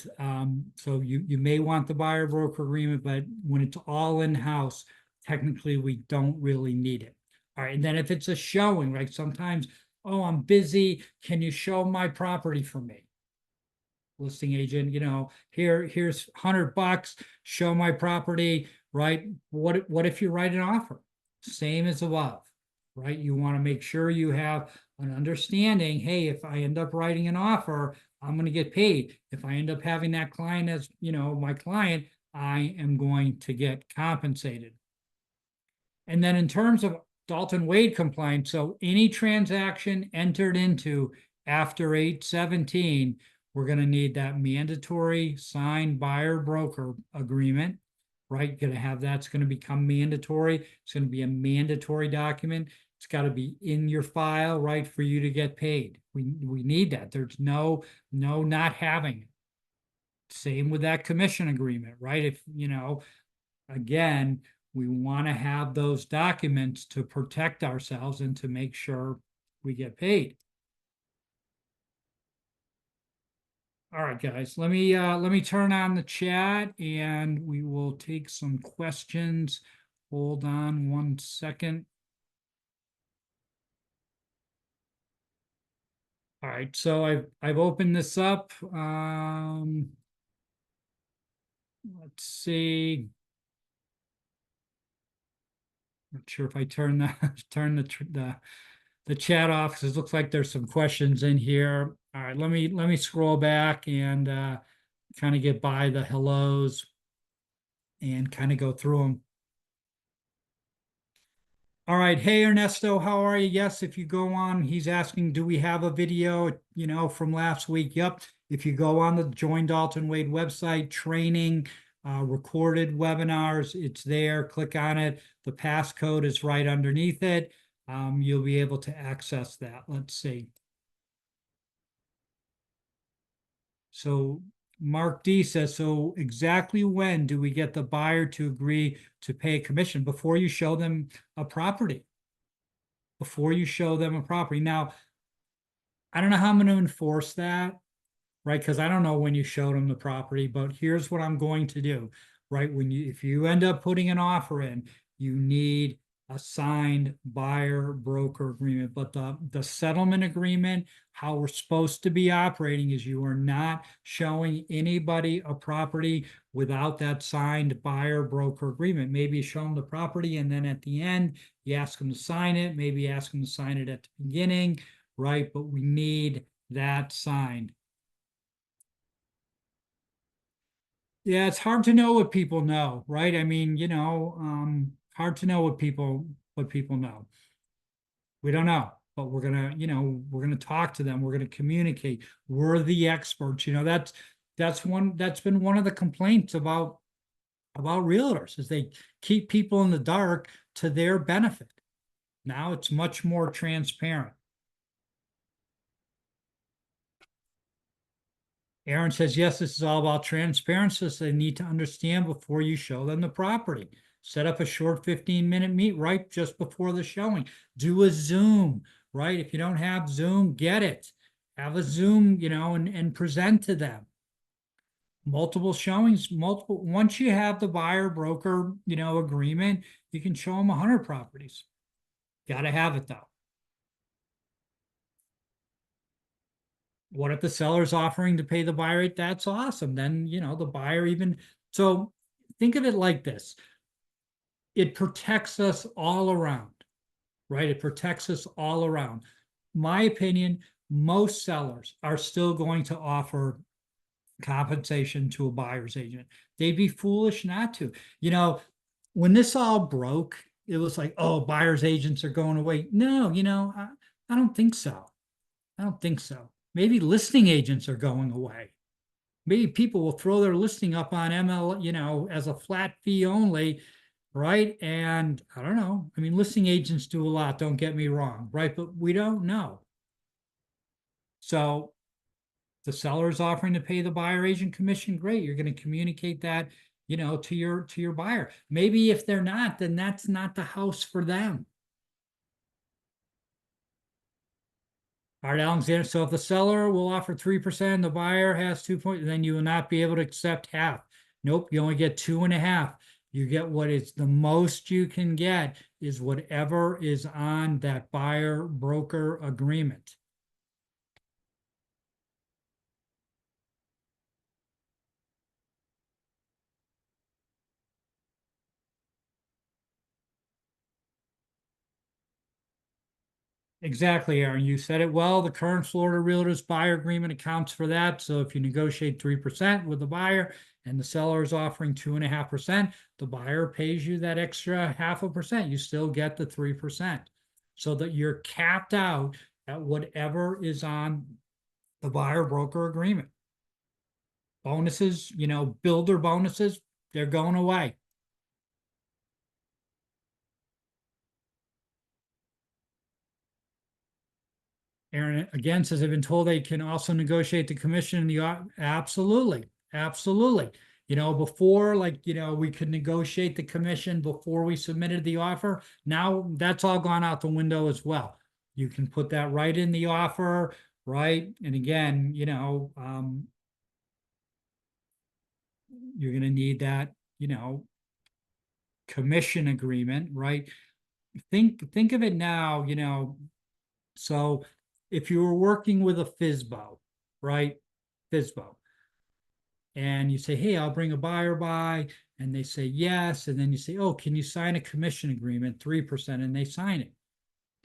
so you may want the buyer broker agreement, but when it's all in-house, technically we don't really need it. All right, and then if it's a showing, right? Sometimes, oh, I'm busy, can you show my property for me? Listing agent, here's $100, show my property, right? What if you write an offer? Same as above, right? You want to make sure you have an understanding, hey, if I end up writing an offer, I'm going to get paid. If I end up having that client as, my client, I am going to get compensated. And then in terms of Dalton Wade compliance, so any transaction entered into after 8/17, we're going to need that mandatory signed buyer broker agreement, right? Going to have that's going to become mandatory. It's going to be a mandatory document. It's got to be in your file, right, for you to get paid. We need that. There's no not having it. Same with that commission agreement, right? If, again, we want to have those documents to protect ourselves and to make sure we get paid. All right, guys, let me turn on the chat and we will take some questions. Hold on one second. All right, so I've opened this up. Let's see. Not sure if I turn the chat off because it looks like there's some questions in here. All right, let me scroll back and kind of get by the hellos and kind of go through them. All right. Hey, Ernesto, how are you? Yes, if you go on, he's asking, do we have a video, from last week? Yep. If you go on the Join Dalton Wade website, training, recorded webinars, it's there. Click on it. The passcode is right underneath it. You'll be able to access that. Let's see. So Mark D says, so exactly when do we get the buyer to agree to pay a commission? Before you show them a property. Before you show them a property. Now, I don't know how I'm going to enforce that, right? Because I don't know when you showed them the property, but here's what I'm going to do, right? If you end up putting an offer in, you need a signed buyer broker agreement. But the settlement agreement, how we're supposed to be operating is you are not showing anybody a property without that signed buyer broker agreement. Maybe you show them the property and then at the end, you ask them to sign it, maybe ask them to sign it at the beginning, right? But we need that signed. Yeah, it's hard to know what people know, right? I mean, hard to know what people know. We don't know, but we're gonna talk to them. We're gonna communicate. We're the experts. That's been one of the complaints about realtors is they keep people in the dark to their benefit. Now it's much more transparent. Aaron says, yes, this is all about transparency. So they need to understand before you show them the property. Set up a short 15-minute meet right just before the showing. Do a Zoom, right? If you don't have Zoom, get it. Have a Zoom, and present to them. Multiple showings, once you have the buyer broker, agreement, you can show them 100 properties. Got to have it though. What if the seller's offering to pay the buyer rate? That's awesome. Then, the buyer even, so think of it like this. It protects us all around, right? It protects us all around. My opinion, most sellers are still going to offer compensation to a buyer's agent. They'd be foolish not to. When this all broke, it was like, oh, buyer's agents are going away. No, I don't think so. I don't think so. Maybe listing agents are going away. Maybe people will throw their listing up on ML, as a flat fee only, right? And I don't know. I mean, listing agents do a lot, don't get me wrong, right? But we don't know. So the seller is offering to pay the buyer agent commission, great. You're going to communicate that, to your buyer. Maybe if they're not, then that's not the house for them. Art Alexander, so if the seller will offer 3%, the buyer has 2 points, then you will not be able to accept half. Nope, you only get 2.5. You get what is the most you can get is whatever is on that buyer broker agreement. Exactly, Aaron. You said it well. The current Florida Realtors buyer agreement accounts for that. So if you negotiate 3% with the buyer and the seller is offering 2.5%, the buyer pays you that extra 0.5%. You still get the 3%. So that you're capped out at whatever is on the buyer broker agreement. Bonuses, builder bonuses, they're going away. Aaron again says they've been told they can also negotiate the commission in the absolutely, absolutely. Before we could negotiate the commission before we submitted the offer. Now that's all gone out the window as well. You can put that right in the offer, right? And again, you're going to need that, commission agreement, right? Think of it now, so if you were working with a FSBO, right? FSBO, and you say, hey, I'll bring a buyer by, and they say yes, and then you say, oh, can you sign a commission agreement, 3%, and they sign it.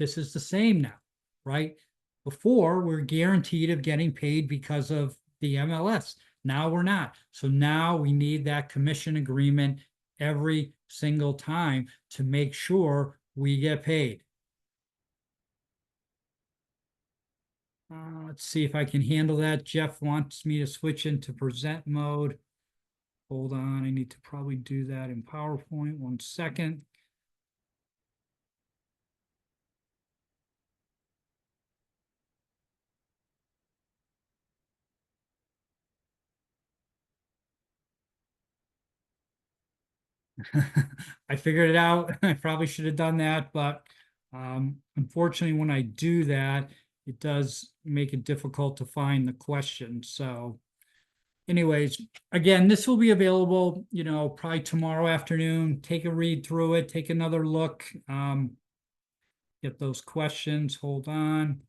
This is the same now, right? Before, we're guaranteed of getting paid because of the MLS. Now we're not. So now we need that commission agreement every single time to make sure we get paid. Let's see if I can handle that. Jeff wants me to switch into present mode. Hold on, I need to probably do that in PowerPoint. 1 second. I figured it out. I probably should have done that, but unfortunately, when I do that, it does make it difficult to find the question. So anyways, again, this will be available, probably tomorrow afternoon. Take a read through it, take another look. Get those questions. Hold on.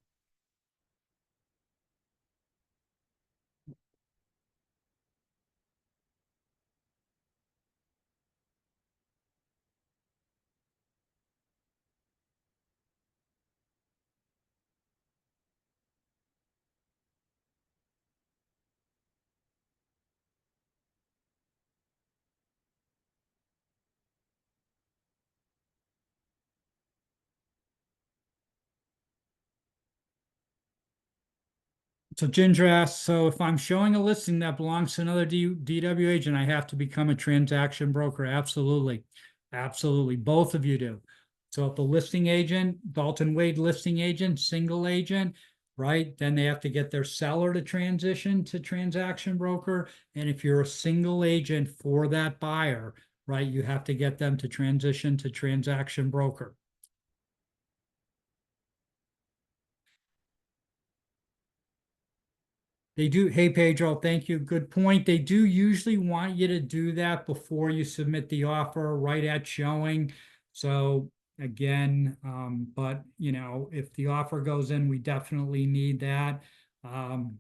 So Ginger asks, so if I'm showing a listing that belongs to another DW agent, I have to become a transaction broker? Absolutely. Absolutely. Both of you do. So if the listing agent, Dalton Wade listing agent, single agent, right, then they have to get their seller to transition to transaction broker. And if you're a single agent for that buyer, right, you have to get them to transition to transaction broker. They do. Hey, Pedro, thank you. Good point. They do usually want you to do that before you submit the offer, right at showing. So again, but if the offer goes in, we definitely need that. Um,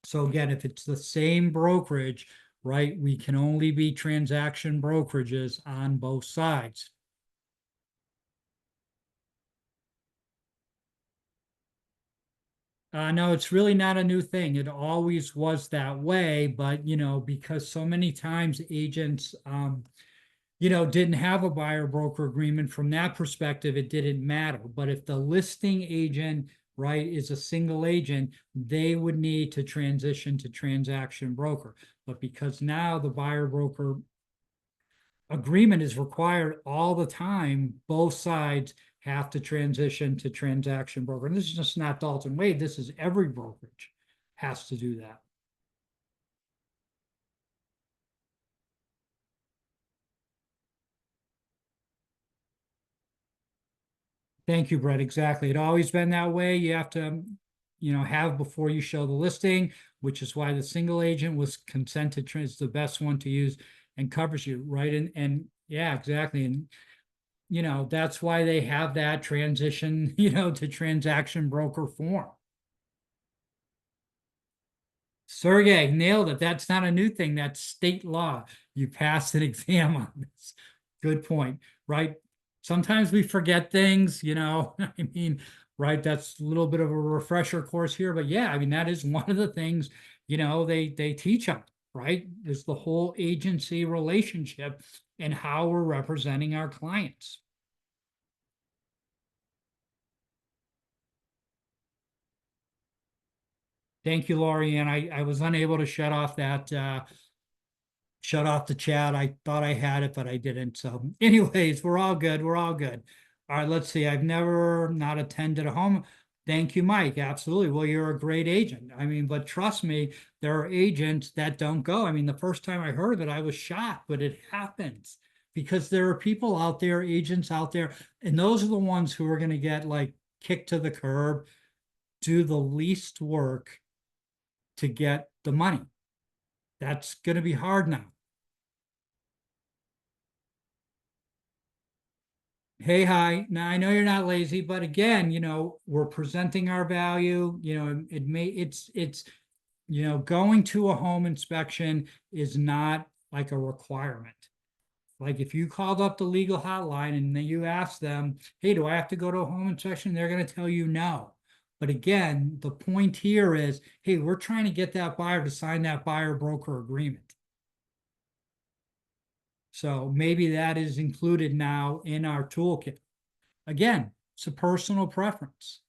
so again, if it's the same brokerage, right, we can only be transaction brokerages on both sides. No, it's really not a new thing. It always was that way, but because so many times agents, didn't have a buyer broker agreement from that perspective, it didn't matter. But if the listing agent, right, is a single agent, they would need to transition to transaction broker. But because now the buyer broker agreement is required all the time, both sides have to transition to transaction broker. And this is just not Dalton Wade. This is every brokerage has to do that. Thank you, Brett. Exactly. It always been that way. You have to, have before you show the listing, which is why the single agent was consented is the best one to use and covers you, right? And yeah, exactly. And that's why they have that transition, to transaction broker form. Sergey nailed it. That's not a new thing. That's state law. You passed an exam on this. Good point, right? Sometimes we forget things, I mean, right? That's a little bit of a refresher course here, but yeah, I mean, that is one of the things, they teach on, right? Is the whole agency relationship and how we're representing our clients. Thank you, Laurie. And I was unable to shut off the chat. I thought I had it, but I didn't. So, anyways, we're all good. We're all good. All right, let's see. I've never not attended a home. Thank you, Mike. Absolutely. Well, you're a great agent. I mean, but trust me, there are agents that don't go. I mean, the first time I heard of it, I was shocked, but it happens because there are people out there, agents out there, and those are the ones who are going to get like kicked to the curb, do the least work to get the money. That's going to be hard now. Hey, hi. Now I know you're not lazy, but again, we're presenting our value. Going to a home inspection is not like a requirement. Like if you called up the legal hotline and then you ask them, hey, do I have to go to a home inspection? They're going to tell you no. But again, the point here is, hey, we're trying to get that buyer to sign that buyer broker agreement. So maybe that is included now in our toolkit. Again, it's a personal preference.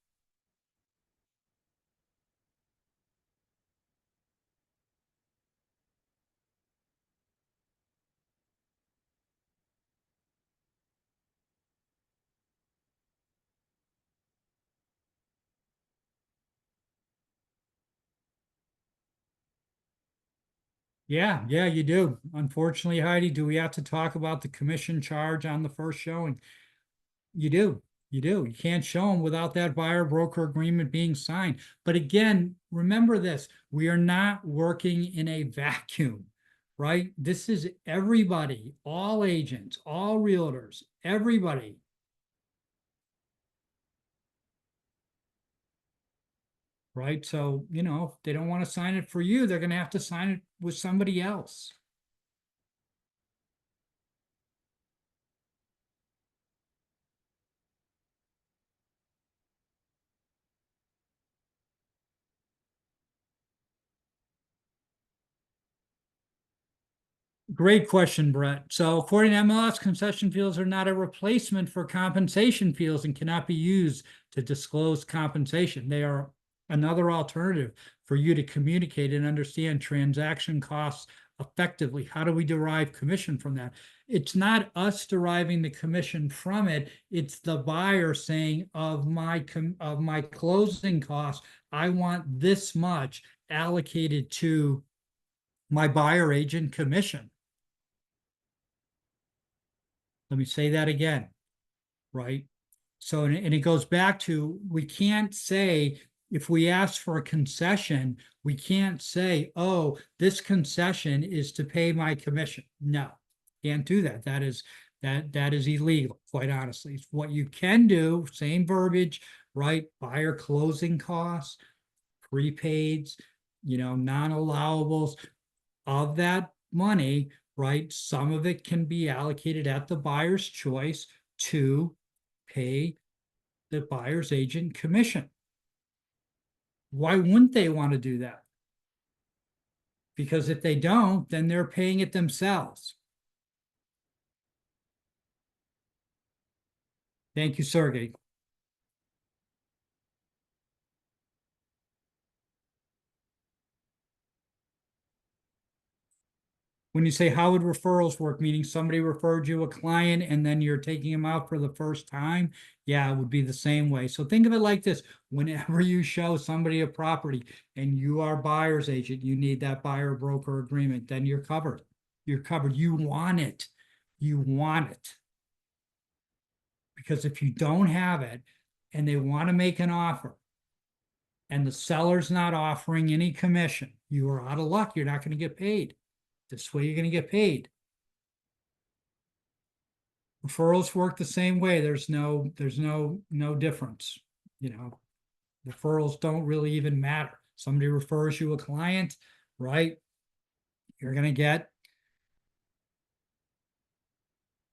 Yeah, yeah, you do. Unfortunately, Heidi, do we have to talk about the commission charge on the first showing? You do. You do. You can't show them without that buyer broker agreement being signed. But again, remember this, we are not working in a vacuum, right? This is everybody, all agents, all realtors, everybody, right? So, if they don't want to sign it for you, they're going to have to sign it with somebody else. Great question, Brett. So according to MLS, concession fees are not a replacement for compensation fees and cannot be used to disclose compensation. They are another alternative for you to communicate and understand transaction costs effectively. How do we derive commission from that? It's not us deriving the commission from it. It's the buyer saying of my closing costs, I want this much allocated to my buyer agent commission. Let me say that again, right? So, and it goes back to, we can't say, if we ask for a concession, we can't say, oh, this concession is to pay my commission. No, can't do that. That is illegal, quite honestly. What you can do, same verbiage, right? Buyer closing costs, prepaids, non-allowables of that money, right? Some of it can be allocated at the buyer's choice to pay the buyer's agent commission. Why wouldn't they want to do that? Because if they don't, then they're paying it themselves. Thank you, Sergey. When you say how would referrals work, meaning somebody referred you a client and then you're taking them out for the first time, yeah, it would be the same way. So think of it like this: whenever you show somebody a property and you are buyer's agent, you need that buyer broker agreement, then you're covered. You're covered. You want it. You want it. Because if you don't have it and they want to make an offer and the seller's not offering any commission, you are out of luck. You're not going to get paid. This way you're going to get paid. Referrals work the same way. There's no difference. You know, referrals don't really even matter. Somebody refers you a client, right? You're going to get,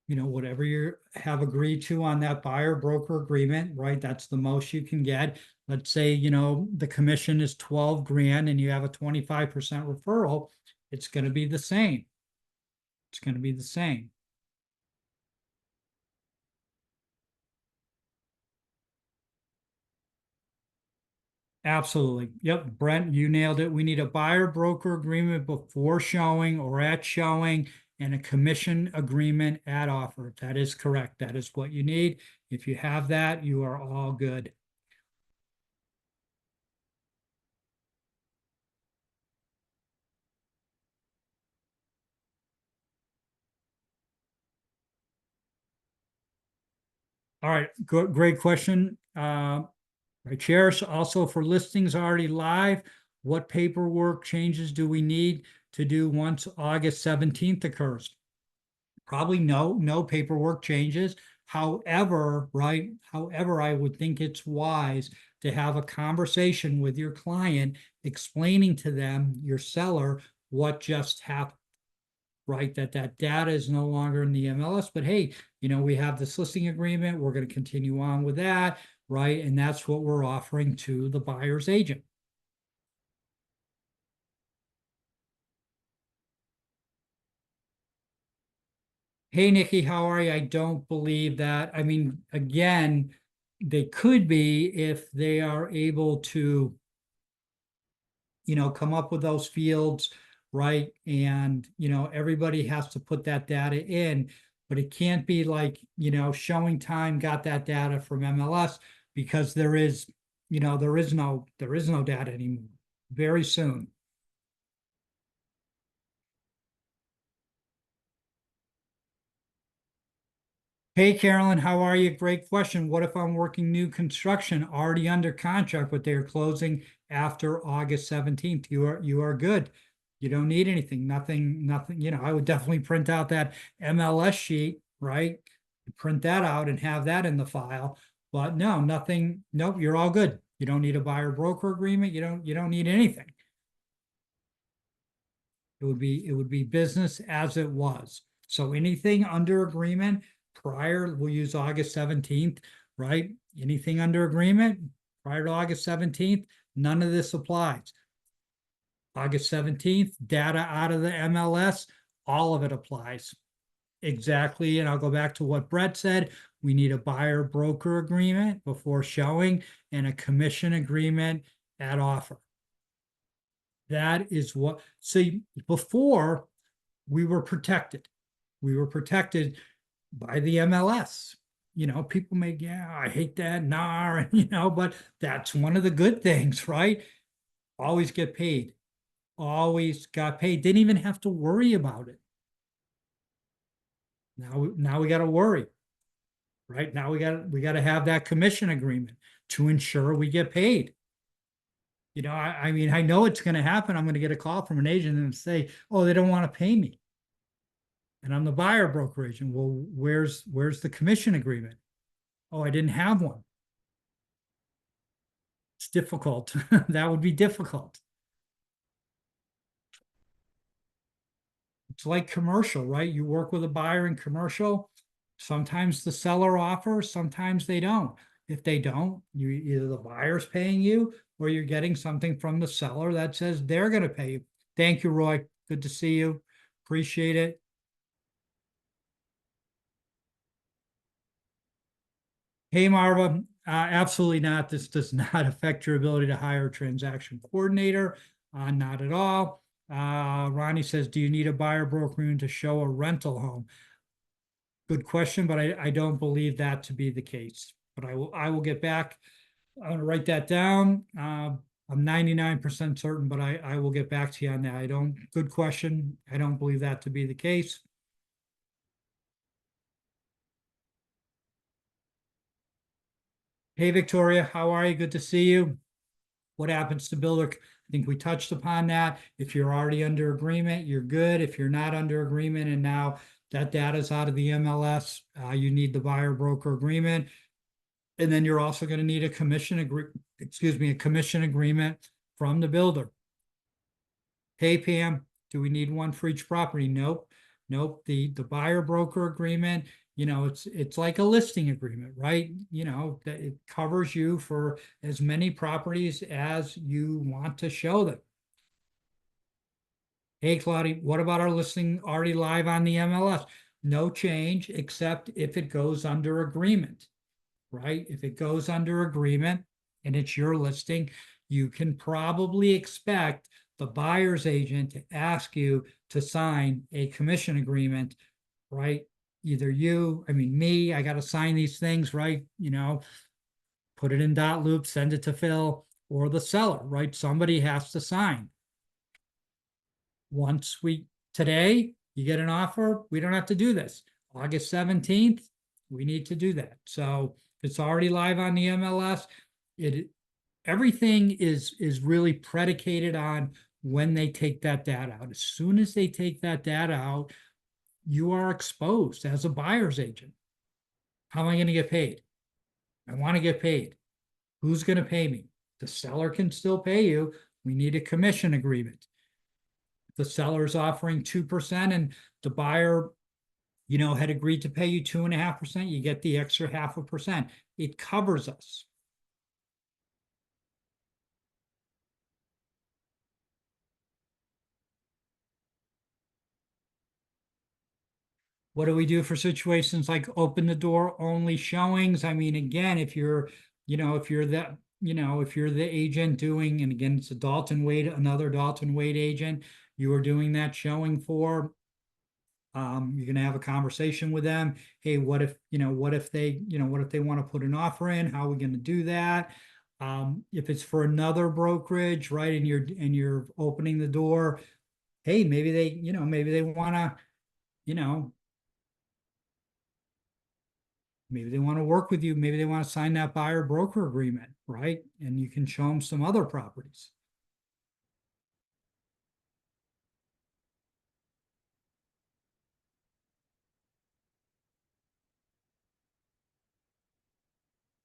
whatever you have agreed to on that buyer broker agreement, right? That's the most you can get. Let's say, the commission is 12 grand and you have a 25% referral. It's going to be the same. It's going to be the same. Absolutely. Yep. Brent, you nailed it. We need a buyer broker agreement before showing or at showing and a commission agreement at offer. That is correct. That is what you need. If you have that, you are all good. All right. Great question. Right, Cherish, also for listings already live, what paperwork changes do we need to do once August 17th occurs? Probably no paperwork changes. However, right, however, I would think it's wise to have a conversation with your client, explaining to them, your seller, what just happened, right? That data is no longer in the MLS, but hey, we have this listing agreement. We're going to continue on with that, right? And that's what we're offering to the buyer's agent. Hey, Nikki, how are you? I don't believe that. I mean, again, they could be if they are able to, come up with those fields, right? And, everybody has to put that data in, but it can't be like, showing time got that data from MLS, because there is no data anymore very soon. Hey, Carolyn, how are you? Great question. What if I'm working new construction, already under contract, but they're closing after August 17th? You are good. You don't need anything. Nothing. I would definitely print out that MLS sheet, right? Print that out and have that in the file. But no, nothing. Nope, you're all good. You don't need a buyer broker agreement. You don't need anything. It would be business as it was. So anything under agreement prior, we'll use August 17th, right? Anything under agreement prior to August 17th, none of this applies. August 17th, data out of the MLS, all of it applies. Exactly. And I'll go back to what Brett said. We need a buyer broker agreement before showing and a commission agreement at offer. That is what, see, before we were protected. We were protected by the MLS. People may, yeah, I hate that NAR, but that's one of the good things, right? Always get paid. Always got paid. Didn't even have to worry about it. Now we got to worry, right? Now we got to have that commission agreement to ensure we get paid. I mean, I know it's going to happen. I'm going to get a call from an agent and say, oh, they don't want to pay me. And I'm the buyer broker agent. Well, where's the commission agreement? Oh, I didn't have one. It's difficult. That would be difficult. It's like commercial, right? You work with a buyer in commercial. Sometimes the seller offers, sometimes they don't. If they don't, either the buyer's paying you or you're getting something from the seller that says they're going to pay you. Thank you, Roy. Good to see you. Appreciate it. Hey, Marva, absolutely not. This does not affect your ability to hire a transaction coordinator. Not at all. Ronnie says, do you need a buyer broker to show a rental home? Good question, but I don't believe that to be the case. But I will get back. I'm gonna write that down. I'm 99% certain, but I will get back to you on that. Good question. I don't believe that to be the case. Hey, Victoria, how are you? Good to see you. What happens to builder? I think we touched upon that. If you're already under agreement, you're good. If you're not under agreement and now that data is out of the MLS, you need the buyer broker agreement. And then you're also going to need a commission agreement from the builder. Hey, Pam, do we need one for each property? Nope. Nope. The buyer broker agreement, it's like a listing agreement, right? That it covers you for as many properties as you want to show them. Hey, Claudia, what about our listing already live on the MLS? No change, except if it goes under agreement, right? If it goes under agreement and it's your listing, you can probably expect the buyer's agent to ask you to sign a commission agreement, right? Either me, I got to sign these things, right? Put it in dot loop, send it to Phil, or the seller, right? Somebody has to sign. Today, you get an offer, we don't have to do this. August 17th, we need to do that. So it's already live on the MLS. Everything is really predicated on when they take that data out. As soon as they take that data out, you are exposed as a buyer's agent. How am I going to get paid? I want to get paid. Who's going to pay me? The seller can still pay you. We need a commission agreement. The seller is offering 2% and the buyer, had agreed to pay you 2.5%, you get the extra 0.5%. It covers us. What do we do for situations like open the door only showings? I mean, again, if you're the agent doing, and again, it's a Dalton Wade, another Dalton Wade agent, you are doing that showing for, you're going to have a conversation with them. Hey, what if they want to put an offer in? How are we going to do that? If it's for another brokerage, right, and you're opening the door, hey, maybe they want to, Maybe they want to work with you. Maybe they want to sign that buyer broker agreement, right? And you can show them some other properties.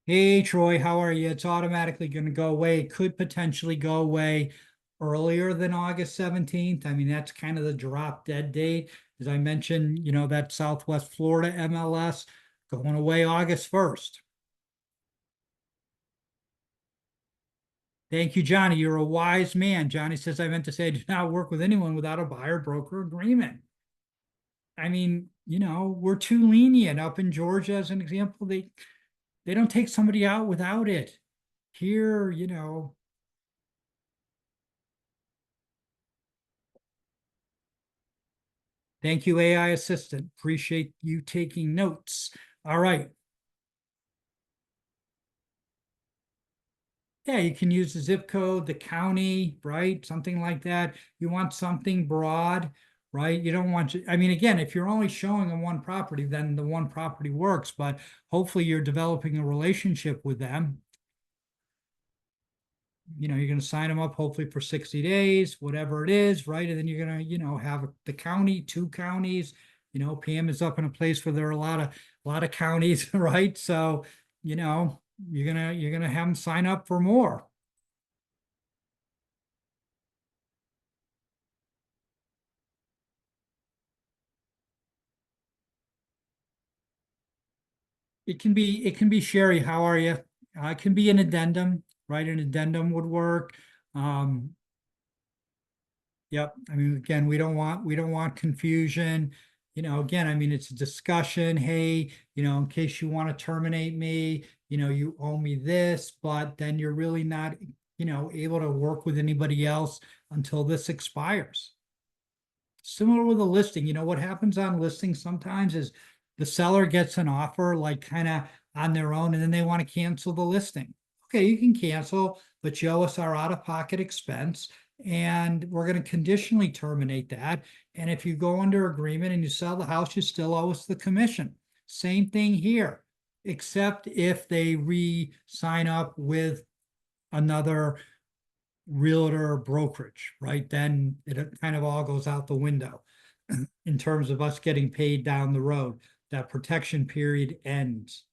Hey, Troy, how are you? It's automatically going to go away. It could potentially go away earlier than August 17th. I mean, that's kind of the drop dead date. As I mentioned, that Southwest Florida MLS going away August 1st. Thank you, Johnny. You're a wise man. Johnny says, I meant to say, do not work with anyone without a buyer broker agreement. I mean, we're too lenient up in Georgia, as an example. They don't take somebody out without it. Here, thank you, AI assistant. Appreciate you taking notes. All right. Yeah, you can use the zip code, the county, right? Something like that. You want something broad, right? You don't want to, I mean, again, if you're only showing on one property, then the one property works, but hopefully you're developing a relationship with them. You're going to sign them up hopefully for 60 days, whatever it is, right? And then you're going to, have the county, two counties. Pam is up in a place where there are a lot of counties, right? So, you're gonna have them sign up for more. It can be Sherry, how are you? It can be an addendum, right? An addendum would work. Um, Yep. I mean, again, we don't want confusion. Again, I mean, it's a discussion. Hey, in case you want to terminate me, you owe me this, but then you're really not, able to work with anybody else until this expires. Similar with a listing, what happens on listings sometimes is the seller gets an offer like kind of on their own, and then they want to cancel the listing. Okay, you can cancel, but you owe us our out-of-pocket expense, and we're going to conditionally terminate that. And if you go under agreement and you sell the house, you still owe us the commission. Same thing here, except if they re-sign up with another realtor brokerage, right? Then it kind of all goes out the window in terms of us getting paid down the road. That protection period ends.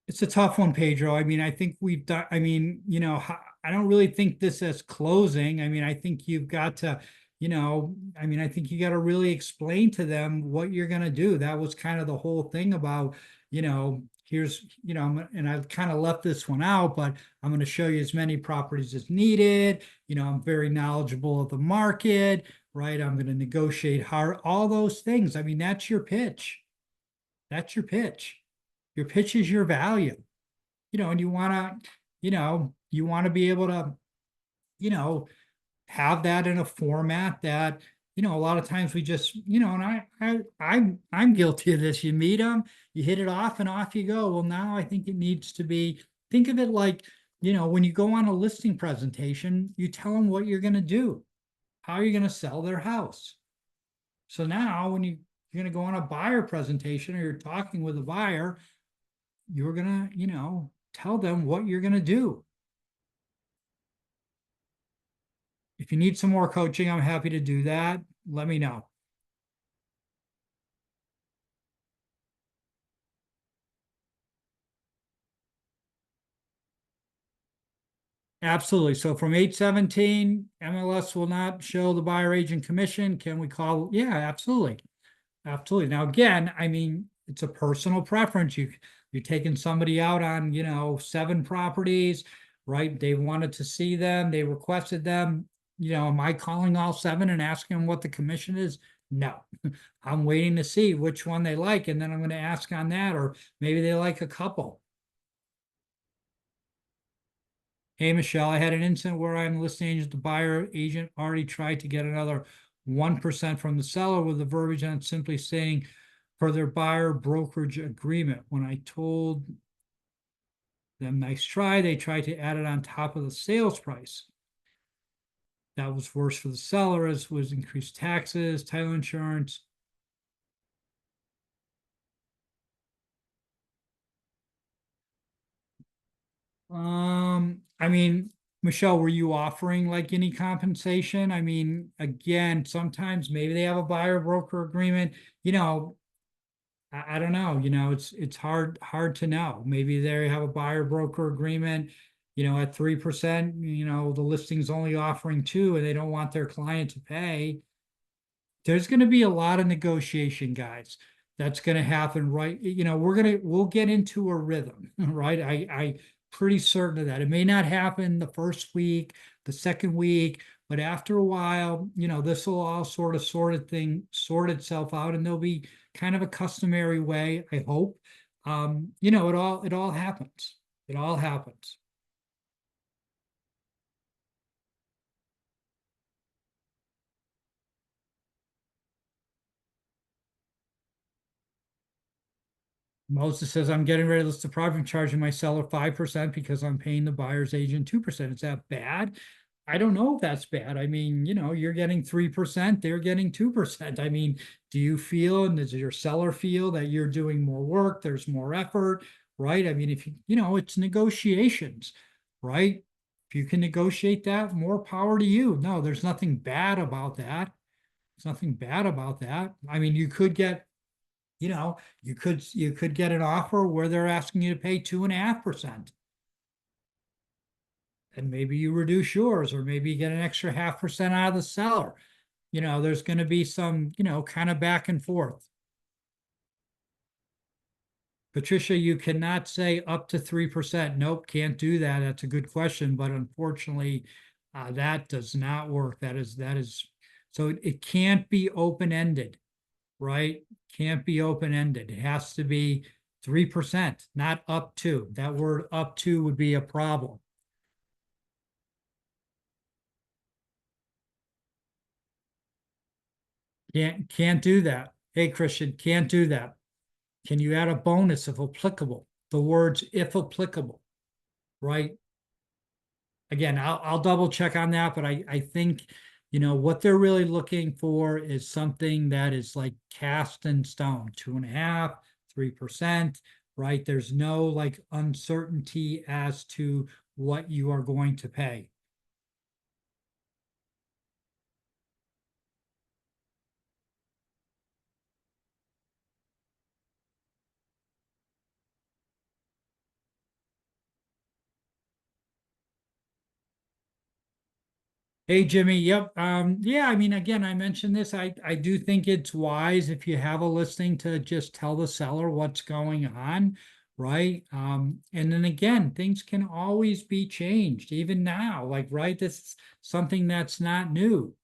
It's a tough one, Pedro. I mean, I think we've done, I mean, I don't really think this as closing. I mean, I think you've got to, I mean, I think you got to really explain to them what you're going to do. That was kind of the whole thing about, here's, and I've kind of left this one out, but I'm going to show you as many properties as needed. I'm very knowledgeable of the market, right? I'm going to negotiate hard, all those things. I mean, that's your pitch. That's your pitch. Your pitch is your value, and you want to be able to, you know, have that in a format that, a lot of times we just, and I'm guilty of this. You meet them, you hit it off and off you go. Well, now I think it needs to be, think of it like, when you go on a listing presentation, you tell them what you're going to do, how you're going to sell their house. So now when you're going to go on a buyer presentation or you're talking with a buyer, you're going to, tell them what you're going to do. If you need some more coaching, I'm happy to do that. Let me know. Absolutely. So from 8/17, MLS will not show the buyer agent commission. Can we call? Yeah, absolutely. Absolutely. Now, again, I mean, it's a personal preference. You're taking somebody out on, 7 properties, right? They wanted to see them, they requested them. Am I calling all 7 and asking them what the commission is? No. I'm waiting to see which one they like, and then I'm going to ask on that, or maybe they like a couple. Hey, Michelle, I had an incident where I'm listing agent, the buyer agent already tried to get another 1% from the seller with the verbiage on simply saying for their buyer brokerage agreement. When I told them nice try, they tried to add it on top of the sales price. That was worse for the seller as was increased taxes, title insurance. I mean, Michelle, were you offering like any compensation? I mean, again, sometimes maybe they have a buyer broker agreement, you know, I don't know, it's hard to know. Maybe they have a buyer broker agreement, at 3%, the listing's only offering 2 and they don't want their client to pay. There's going to be a lot of negotiation, guys. That's going to happen, right? We'll get into a rhythm, right? I pretty certain of that. It may not happen the first week, the second week, but after a while, this will all sort itself out, and there'll be kind of a customary way, I hope. It all happens. It all happens. Moses says, I'm getting ready to list the property. I'm charging my seller 5% because I'm paying the buyer's agent 2%. Is that bad? I don't know if that's bad. I mean, you're getting 3%, they're getting 2%. I mean, do you feel, and does your seller feel that you're doing more work, there's more effort, right? I mean, if it's negotiations, right? If you can negotiate that, more power to you. No, there's nothing bad about that. There's nothing bad about that. I mean, you could get an offer where they're asking you to pay 2.5%. And maybe you reduce yours, or maybe you get an extra 0.5% out of the seller. There's going to be some, kind of back and forth. Patricia, you cannot say up to 3%. Nope, can't do that. That's a good question, but unfortunately, that does not work. That is so it can't be open-ended, right? Can't be open-ended. It has to be 3%, not up to. That word up to would be a problem. Can't do that. Hey, Christian, can't do that. Can you add a bonus if applicable? The words if applicable, right? Again, I'll double check on that, but I think, what they're really looking for is something that is like cast in stone, 2.5%, 3%, right? There's no like uncertainty as to what you are going to pay. Hey, Jimmy. Yep. Yeah, I mean, again, I mentioned this. I do think it's wise if you have a listing to just tell the seller what's going on, right? And then again, things can always be changed, even now. Like, right, this is something that's not new.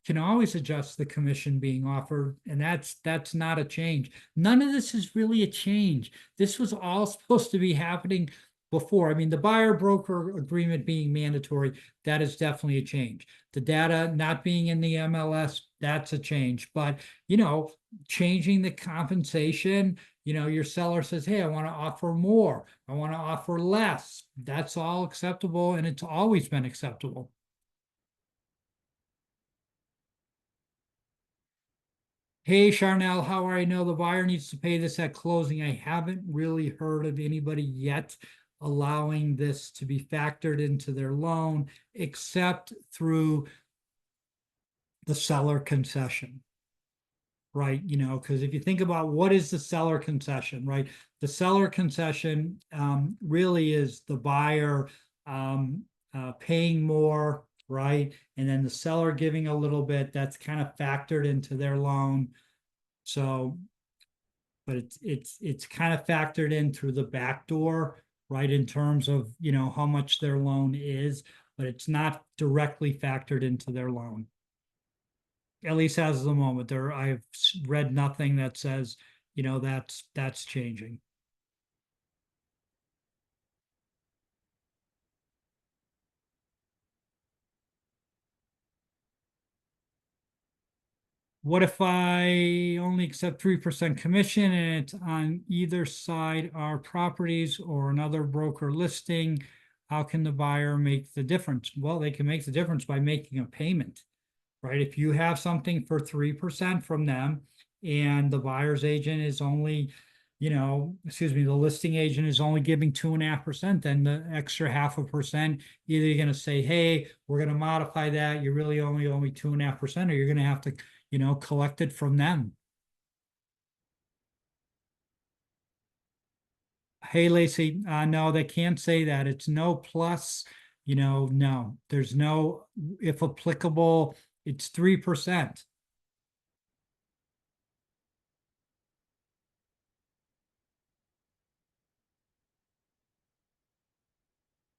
Can always adjust the commission being offered, and that's not a change. None of this is really a change. This was all supposed to be happening before. I mean, the buyer broker agreement being mandatory, that is definitely a change. The data not being in the MLS, that's a change. But changing the compensation, your seller says, hey, I want to offer more, I want to offer less. That's all acceptable, and it's always been acceptable. Hey, Charnel, how are you? No, the buyer needs to pay this at closing. I haven't really heard of anybody yet allowing this to be factored into their loan, except through the seller concession, right? Because if you think about what is the seller concession, right? The seller concession really is the buyer paying more, right? And then the seller giving a little bit, that's kind of factored into their loan. So, but it's kind of factored in through the back door, right? In terms of, how much their loan is, but it's not directly factored into their loan. At least as of the moment, I've read nothing that says, that's changing. What if I only accept 3% commission and it's on either side are properties or another broker listing? How can the buyer make the difference? Well, they can make the difference by making a payment, right? If you have something for 3% from them and the buyer's agent is only excuse me, the listing agent is only giving 2.5%, then the extra 0.5%, either you're going to say, hey, we're going to modify that. You really only owe me 2.5%, or you're going to have to, collect it from them. Hey, Lacey, no, they can't say that. It's no plus, no, there's no, if applicable, it's 3%.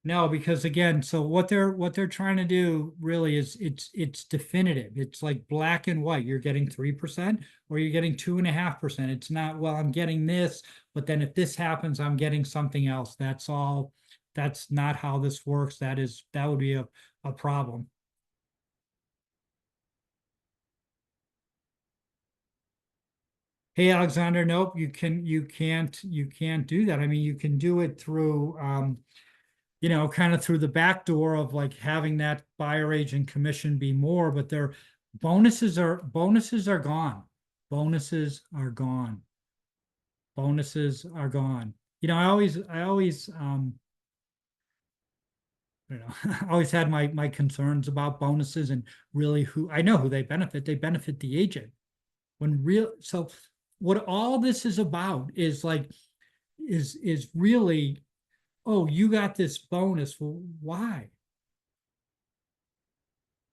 No, because again, so what they're trying to do really is it's definitive. It's like black and white. You're getting 3% or you're getting 2.5%. It's not, well, I'm getting this, but then if this happens, I'm getting something else. That's all. That's not how this works. That would be a problem. Hey, Alexander, nope, you can't do that. I mean, you can do it through kind of through the back door of like having that buyer agent commission be more, but their bonuses are gone. Bonuses are gone. Bonuses are gone. I always I always had my concerns about bonuses, and really who I know who they benefit. They benefit the agent. So what all this is about is like is really, oh, you got this bonus. Well, why?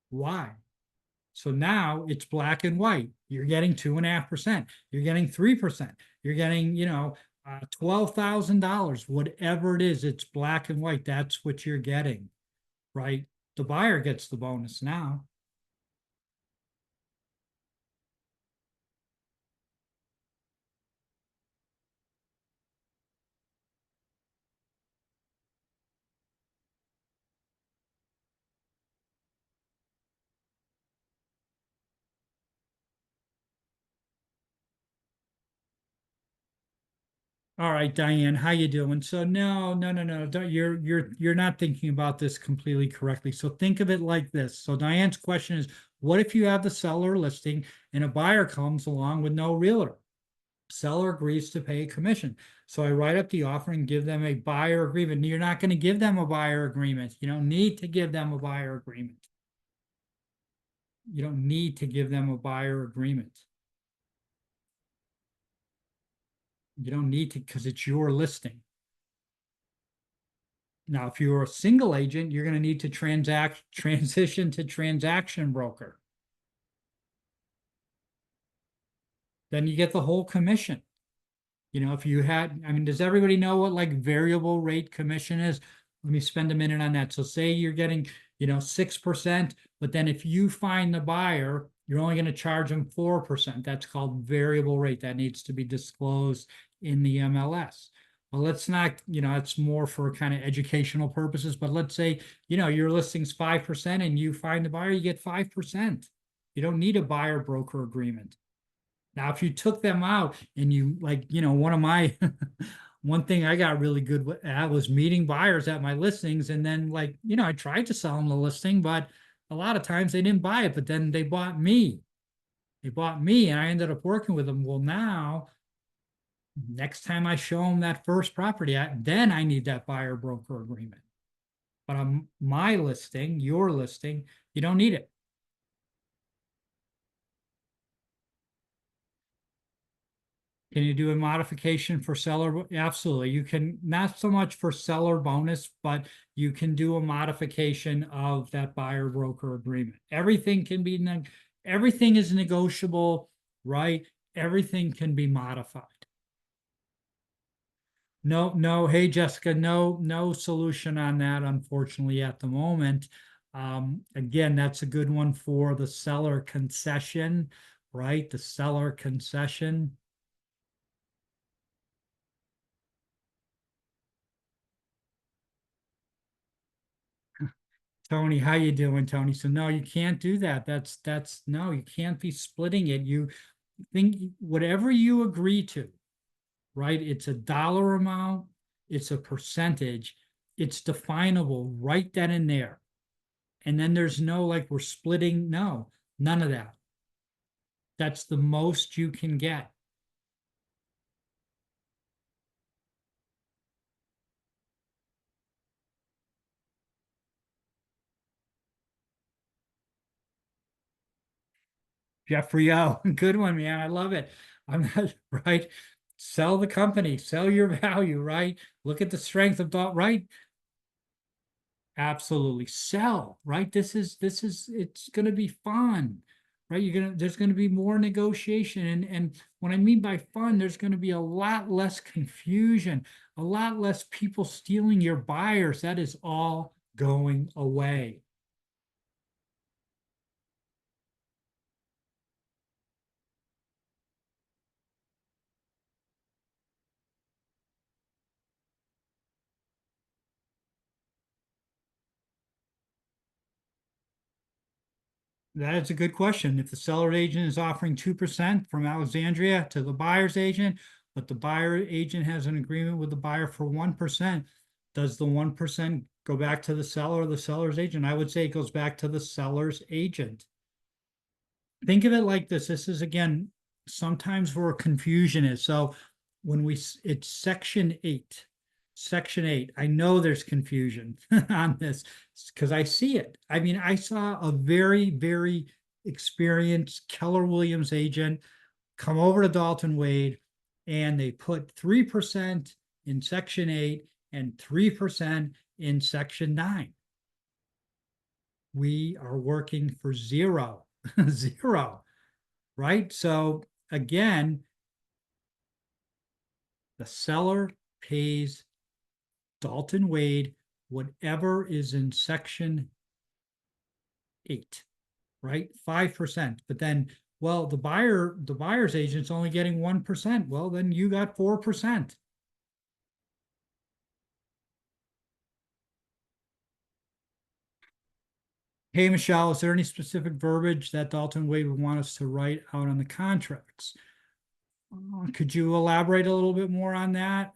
Why? So now it's black and white. You're getting 2.5%. You're getting 3%. You're getting, $12,000, whatever it is, it's black and white. That's what you're getting, right? The buyer gets the bonus now. All right, Diane, how you doing? So no, no, no, no, don't, you're not thinking about this completely correctly. So think of it like this. So Diane's question is, what if you have the seller listing and a buyer comes along with no realtor? Seller agrees to pay a commission. So I write up the offer and give them a buyer agreement. You're not going to give them a buyer agreement. You don't need to give them a buyer agreement. You don't need to give them a buyer agreement. You don't need to, because it's your listing. Now, if you're a single agent, you're going to need to transition to transaction broker. Then you get the whole commission. If you had, I mean, does everybody know what like variable rate commission is? Let me spend a minute on that. So say you're getting, 6%, but then if you find the buyer, you're only going to charge them 4%. That's called variable rate. That needs to be disclosed in the MLS. Well, let's not, it's more for kind of educational purposes, but let's say, your listing's 5% and you find the buyer, you get 5%. You don't need a buyer broker agreement. Now, if you took them out and you like, one of my one thing I got really good at was meeting buyers at my listings. And then like, I tried to sell them the listing, but a lot of times they didn't buy it, but then they bought me. They bought me and I ended up working with them. Well, now next time I show them that first property, then I need that buyer broker agreement. But on my listing, your listing, you don't need it. Can you do a modification for seller? Absolutely. You can, not so much for seller bonus, but you can do a modification of that buyer broker agreement. Everything can be, everything is negotiable, right? Everything can be modified. No, no. Hey, Jessica, no solution on that, unfortunately, at the moment. Again, that's a good one for the seller concession, right? The seller concession. Tony, how you doing, Tony? So no, you can't do that. That's no, you can't be splitting it. You think whatever you agree to, right? It's a dollar amount, it's a percentage, it's definable right then and there. And then there's no like we're splitting. No, none of that. That's the most you can get. Jeffrey O. Good one, man. I love it. I'm not right. Sell the company, sell your value, right? Look at the strength of thought, right? Absolutely. Sell, right? This is it's gonna be fun, right? There's gonna be more negotiation. And what I mean by fun, there's gonna be a lot less confusion, a lot less people stealing your buyers. That is all going away. That is a good question. If the seller agent is offering 2% from Alexandria to the buyer's agent, but the buyer agent has an agreement with the buyer for 1%, does the 1% go back to the seller or the seller's agent? I would say it goes back to the seller's agent. Think of it like this. This is again, sometimes where confusion is. So when it's section 8, section 8, I know there's confusion on this because I see it. I mean, I saw a very, very experienced Keller Williams agent come over to Dalton Wade and they put 3% in section 8 and 3% in section 9. We are working for zero, zero, right? So again, the seller pays Dalton Wade whatever is in section 8, right? 5%. But then, well, the buyer's agent's only getting 1%. Well, then you got 4%. Hey, Michelle, is there any specific verbiage that Dalton Wade would want us to write out on the contracts? Could you elaborate a little bit more on that?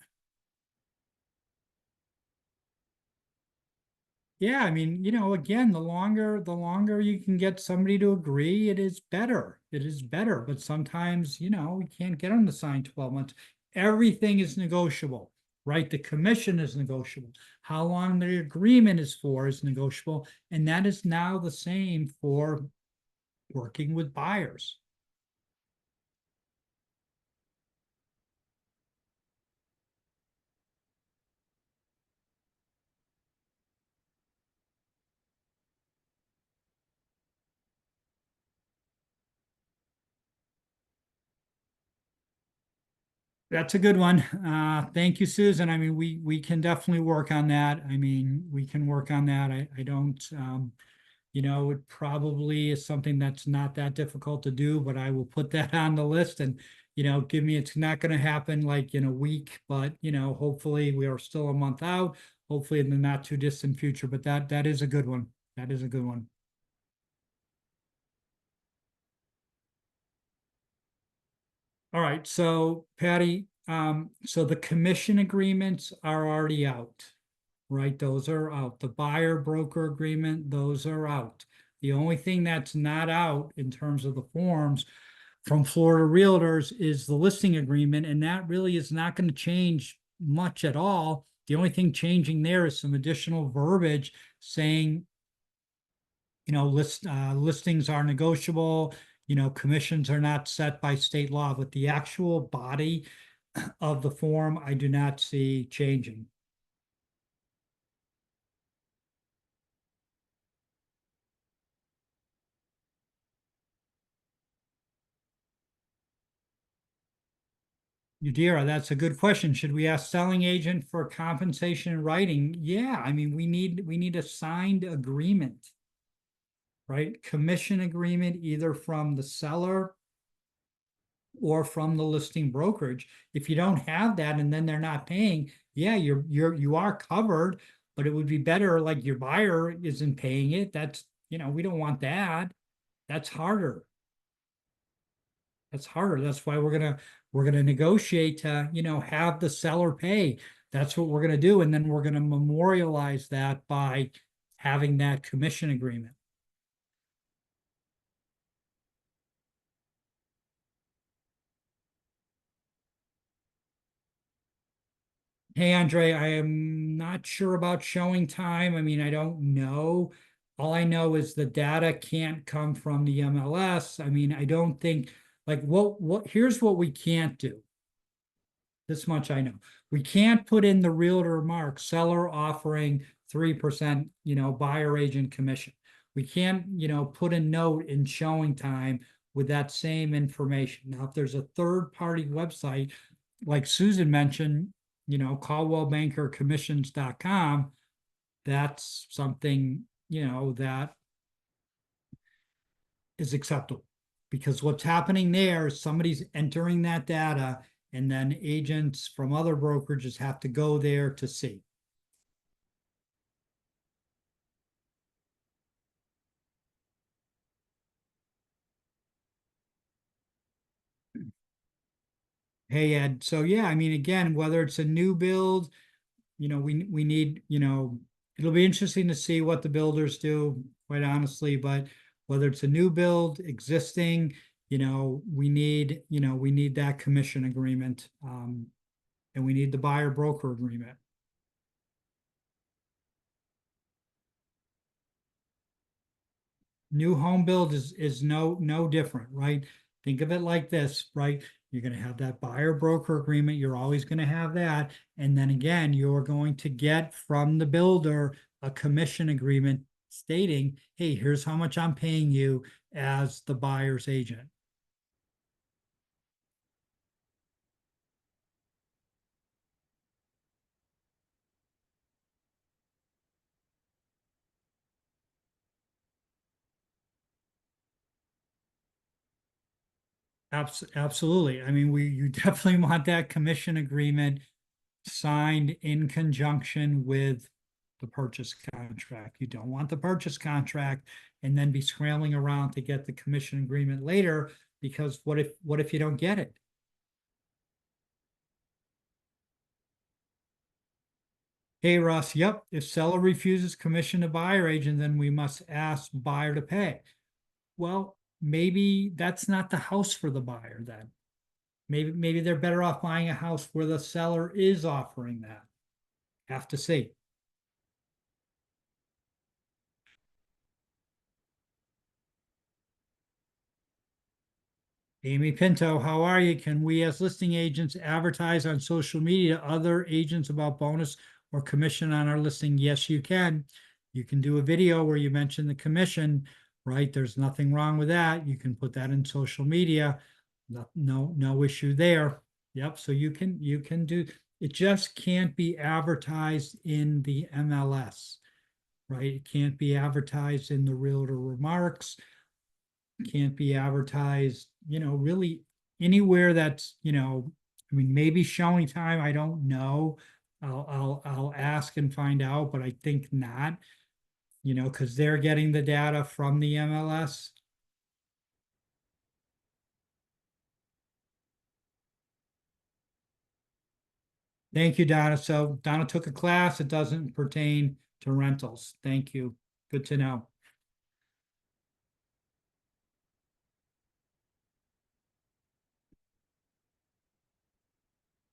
Yeah, I mean, again, the longer you can get somebody to agree, it is better. It is better. But sometimes, we can't get them to sign 12 months. Everything is negotiable, right? The commission is negotiable. How long the agreement is for is negotiable. And that is now the same for working with buyers. That's a good one. Thank you, Susan. I mean, we can definitely work on that. I mean, we can work on that. I don't it probably is something that's not that difficult to do, but I will put that on the list and it's not going to happen like in a week, but hopefully we are still a month out, hopefully in the not too distant future. But that is a good one. That is a good one. All right, so Patty, so the commission agreements are already out, right? Those are out. The buyer broker agreement, those are out. The only thing that's not out in terms of the forms from Florida Realtors is the listing agreement, and that really is not going to change much at all. The only thing changing there is some additional verbiage saying, listings are negotiable, commissions are not set by state law, but the actual body of the form, I do not see changing. Yadira, that's a good question. Should we ask selling agent for compensation in writing? Yeah, I mean, we need a signed agreement, right? Commission agreement either from the seller or from the listing brokerage. If you don't have that and then they're not paying, yeah, you are covered, but it would be better like your buyer isn't paying it. That's, we don't want that. That's harder. That's harder. That's why we're gonna negotiate to, have the seller pay. That's what we're gonna do. And then we're gonna memorialize that by having that commission agreement. Hey, Andre, I am not sure about showing time. I mean, I don't know. All I know is the data can't come from the MLS. I mean, I don't think, like, here's what we can't do. This much I know. We can't put in the realtor mark seller offering 3%, buyer agent commission. We can't, put a note in showing time with that same information. Now, if there's a third party website, like Susan mentioned, CaldwellBankerCommissions.com, that's something, that is acceptable. Because what's happening there is somebody's entering that data, and then agents from other brokerages have to go there to see. Hey, Ed. So yeah, I mean, again, whether it's a new build, we need, it'll be interesting to see what the builders do, quite honestly, but whether it's a new build, existing, we need that commission agreement. And we need the buyer broker agreement. New home build is no different, right? Think of it like this, right? You're going to have that buyer broker agreement. You're always going to have that. And then again, you're going to get from the builder a commission agreement stating, hey, here's how much I'm paying you as the buyer's agent. Absolutely. I mean, you definitely want that commission agreement signed in conjunction with the purchase contract. You don't want the purchase contract and then be scrambling around to get the commission agreement later, because what if you don't get it? Hey, Russ, yep. If seller refuses commission to buyer agent, then we must ask buyer to pay. Well, maybe that's not the house for the buyer then. Maybe they're better off buying a house where the seller is offering that. Have to see. Amy Pinto, how are you? Can we as listing agents advertise on social media to other agents about bonus or commission on our listing? Yes, you can. You can do a video where you mention the commission, right? There's nothing wrong with that. You can put that in social media. No issue there. Yep. So you can do it, just can't be advertised in the MLS, right? It can't be advertised in the realtor remarks, can't be advertised, really anywhere that's, I mean, maybe showing time, I don't know. I'll ask and find out, but I think not, because they're getting the data from the MLS. Thank you, Donna. So Donna took a class. It doesn't pertain to rentals. Thank you. Good to know.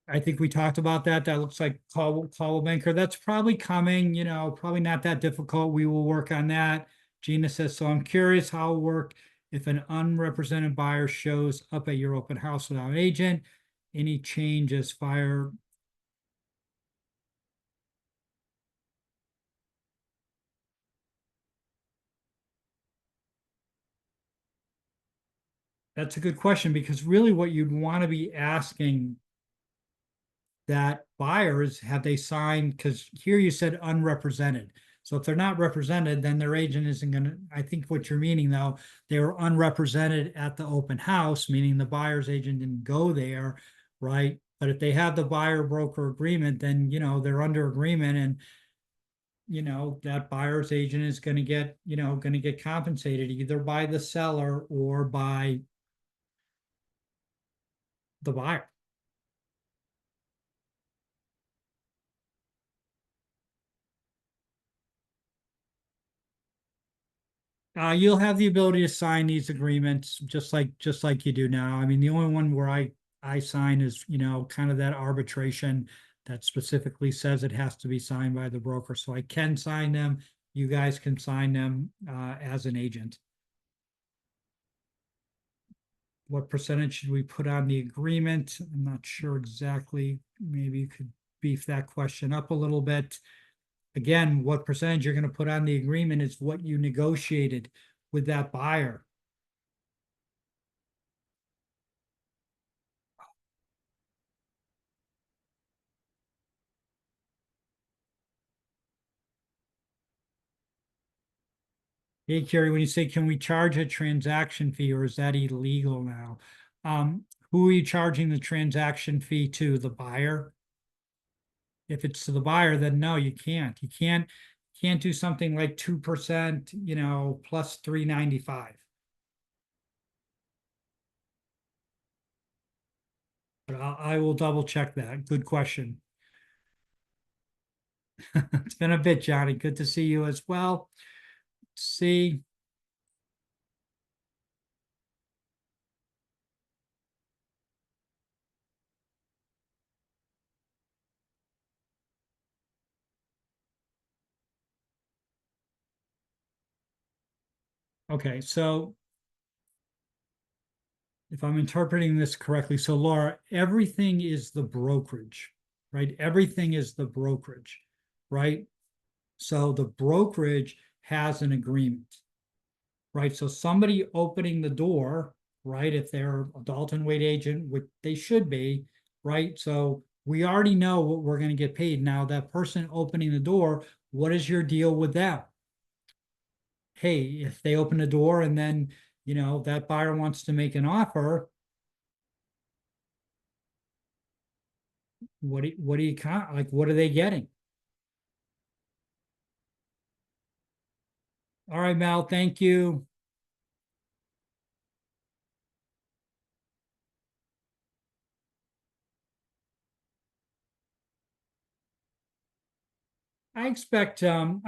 I think we talked about that. That looks like call banker. That's probably coming, probably not that difficult. We will work on that. Gina says, so I'm curious how it'll work if an unrepresented buyer shows up at your open house without an agent. Any changes, fire? That's a good question, because really what you'd want to be asking that buyers, have they signed, because here you said unrepresented. So if they're not represented, then their agent isn't gonna, I think what you're meaning though, they were unrepresented at the open house, meaning the buyer's agent didn't go there, right? But if they have the buyer broker agreement, then, they're under agreement, and, that buyer's agent is gonna get compensated either by the seller or by the buyer. You'll have the ability to sign these agreements just like you do now. I mean, the only one where I sign is, kind of that arbitration that specifically says it has to be signed by the broker. So I can sign them. you guys can sign them as an agent. What percentage should we put on the agreement? I'm not sure exactly. Maybe you could beef that question up a little bit. Again, what percentage you're going to put on the agreement is what you negotiated with that buyer. Hey, Carrie, when you say, can we charge a transaction fee or is that illegal now? Who are you charging the transaction fee to? The buyer? If it's to the buyer, then no, you can't. You can't do something like 2%, plus 395. But I will double check that. Good question. It's been a bit, Johnny. Good to see you as well. See, okay, so if I'm interpreting this correctly, so Laura, everything is the brokerage, right? Everything is the brokerage, right? So the brokerage has an agreement, right? So somebody opening the door, right? If they're a Dalton Wade agent, which they should be, right? So we already know what we're going to get paid. Now, that person opening the door, what is your deal with them? Hey, if they open the door and then, that buyer wants to make an offer, what do you like? What are they getting? All right, Mel, thank you. I expect, Aaron,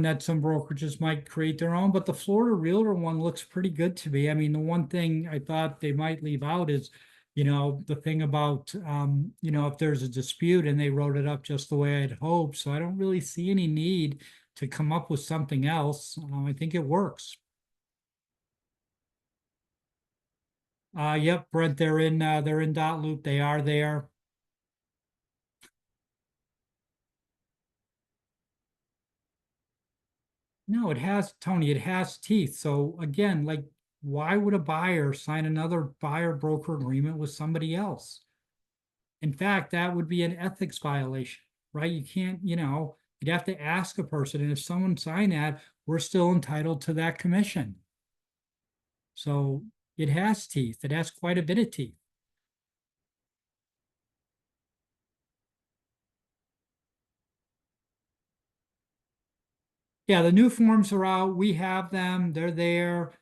that some brokerages might create their own, but the Florida Realtor one looks pretty good to me. I mean, the one thing I thought they might leave out is, the thing about, if there's a dispute and they wrote it up just the way I'd hoped. So I don't really see any need to come up with something else. I think it works. Yep, Brent, they're in dot loop. They are there. No, it has, Tony, it has teeth. So again, like, why would a buyer sign another buyer broker agreement with somebody else? In fact, that would be an ethics violation, right? You can't, you'd have to ask a person, and if someone signed that, we're still entitled to that commission. So it has teeth. It has quite a bit of teeth. Yeah, the new forms are out. We have them. They're there.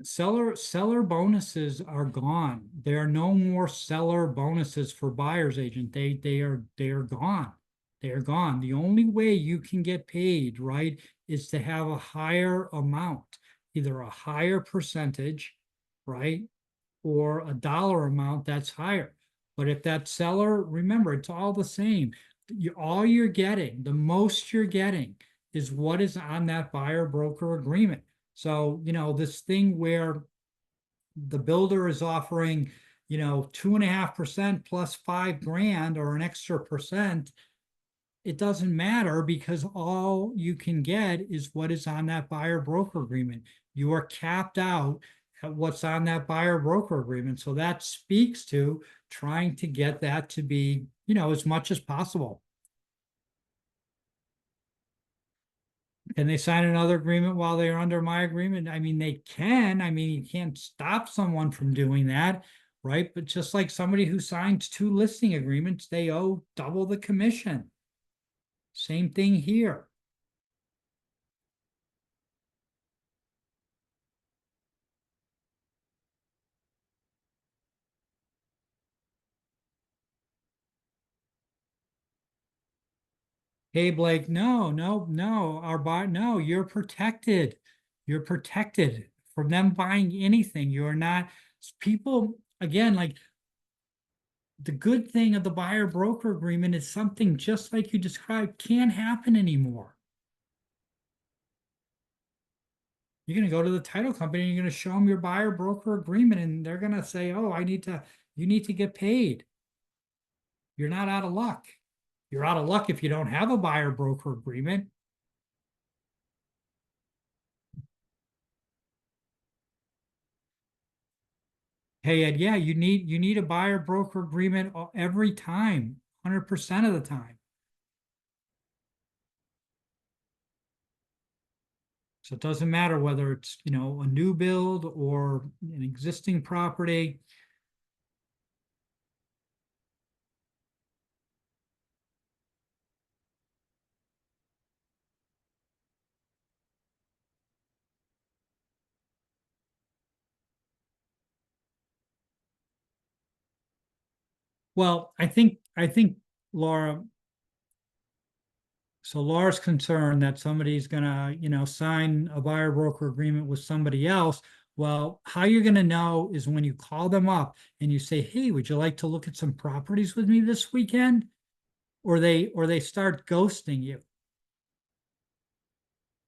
Seller bonuses are gone. There are no more seller bonuses for buyer's agent. They are gone. They are gone. The only way you can get paid, right, is to have a higher amount, either a higher percentage, right, or a dollar amount that's higher. But if that seller, remember, it's all the same. All you're getting, the most you're getting is what is on that buyer broker agreement. So, this thing where the builder is offering, 2.5% plus 5 grand or an extra percent, it doesn't matter because all you can get is what is on that buyer broker agreement. You are capped out at what's on that buyer broker agreement. So that speaks to trying to get that to be, as much as possible. Can they sign another agreement while they're under my agreement? I mean, they can. I mean, you can't stop someone from doing that, right? But just like somebody who signs 2 listing agreements, they owe double the commission. Same thing here. Hey, Blake, no, no, no, no, you're protected. You're protected from them buying anything. You're not, people, again, like, the good thing of the buyer broker agreement is something just like you described can't happen anymore. You're going to go to the title company and you're going to show them your buyer broker agreement, and they're going to say, oh, you need to get paid. You're not out of luck. You're out of luck if you don't have a buyer broker agreement. Hey, Ed, yeah, you need a buyer broker agreement every time, 100% of the time. So it doesn't matter whether it's, a new build or an existing property. Well, I think Laura, so Laura's concerned that somebody's gonna, sign a buyer broker agreement with somebody else. Well, how you're gonna know is when you call them up and you say, hey, would you like to look at some properties with me this weekend? Or they start ghosting you.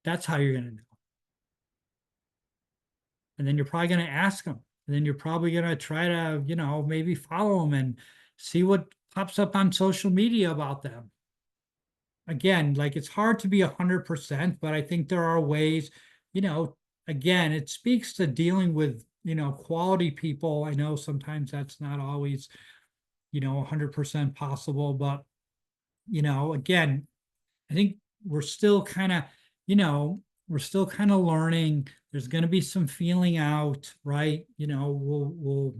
That's how you're gonna know. And then you're probably gonna ask them. And then you're probably gonna try to, maybe follow them and see what pops up on social media about them. Again, like, it's hard to be 100%, but I think there are ways, you know, again, it speaks to dealing with, quality people. I know sometimes that's not always, 100% possible, but, again, I think we're still kind of, you know, we're still kind of learning. There's going to be some feeling out, right? We'll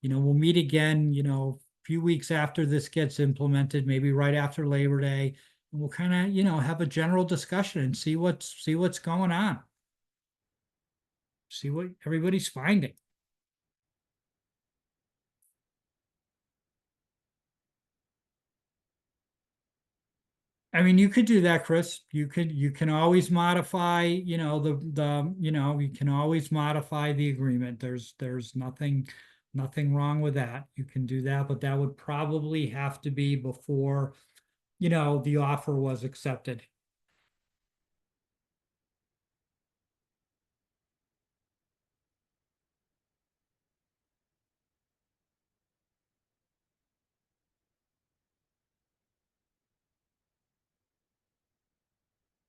meet again, a few weeks after this gets implemented, maybe right after Labor Day. And we'll kind of, have a general discussion and see what's going on, see what everybody's finding. I mean, you could do that, Chris. You can always modify, you can always modify the agreement. There's nothing wrong with that. You can do that, but that would probably have to be before, the offer was accepted.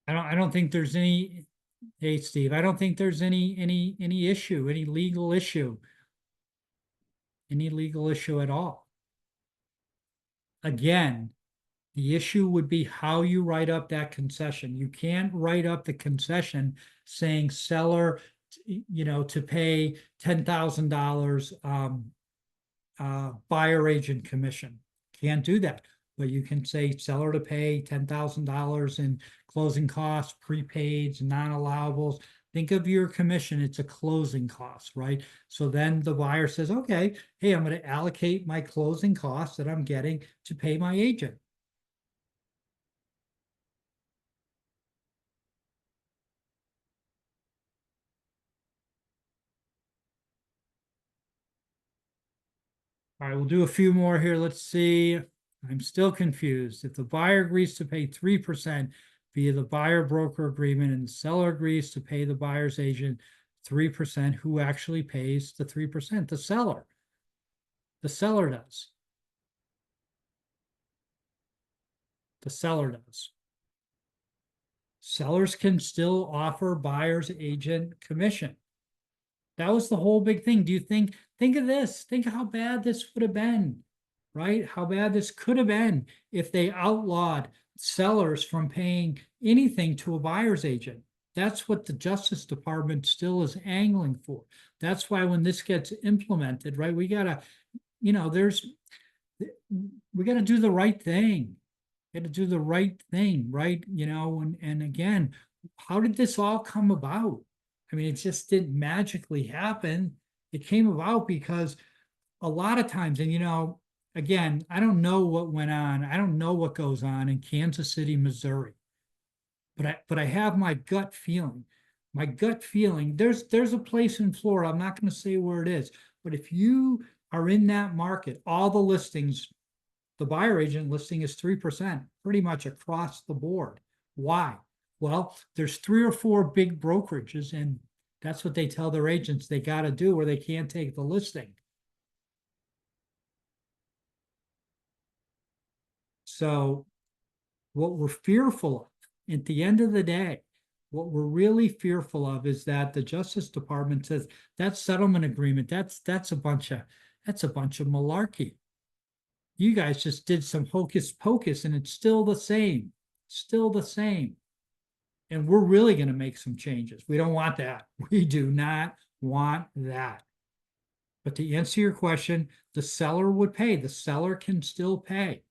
I don't think there's any, hey, Steve, I don't think there's any issue, any legal issue at all. Again, the issue would be how you write up that concession. You can't write up the concession saying seller, to pay $10,000 buyer agent commission. Can't do that. But you can say seller to pay $10,000 in closing costs, prepaids, non-allowables. Think of your commission, it's a closing cost, right? So then the buyer says, okay, hey, I'm going to allocate my closing costs that I'm getting to pay my agent. All right, we'll do a few more here. Let's see. I'm still confused. If the buyer agrees to pay 3% via the buyer broker agreement and the seller agrees to pay the buyer's agent 3%, who actually pays the 3%? The seller. The seller does. The seller does. Sellers can still offer buyer's agent commission. That was the whole big thing. Do you think of this, think of how bad this would have been, right? How bad this could have been if they outlawed sellers from paying anything to a buyer's agent. That's what the Justice Department still is angling for. That's why when this gets implemented, right, we gotta, there's, we gotta do the right thing. We gotta do the right thing, right? And again, how did this all come about? I mean, it just didn't magically happen. It came about because a lot of times, and again, I don't know what went on. I don't know what goes on in Kansas City, Missouri, but I have my gut feeling my gut feeling, there's a place in Florida, I'm not gonna say where it is, but if you are in that market, all the listings, the buyer agent listing is 3%, pretty much across the board. Why? Well, there's 3 or 4 big brokerages, and that's what they tell their agents they gotta do, or they can't take the listing. So what we're fearful of at the end of the day, what we're really fearful of is that the Justice Department says that settlement agreement, that's a bunch of malarkey. You guys just did some hocus pocus and it's still the same, still the same. And we're really going to make some changes. We don't want that. We do not want that. But to answer your question, the seller would pay. The seller can still pay.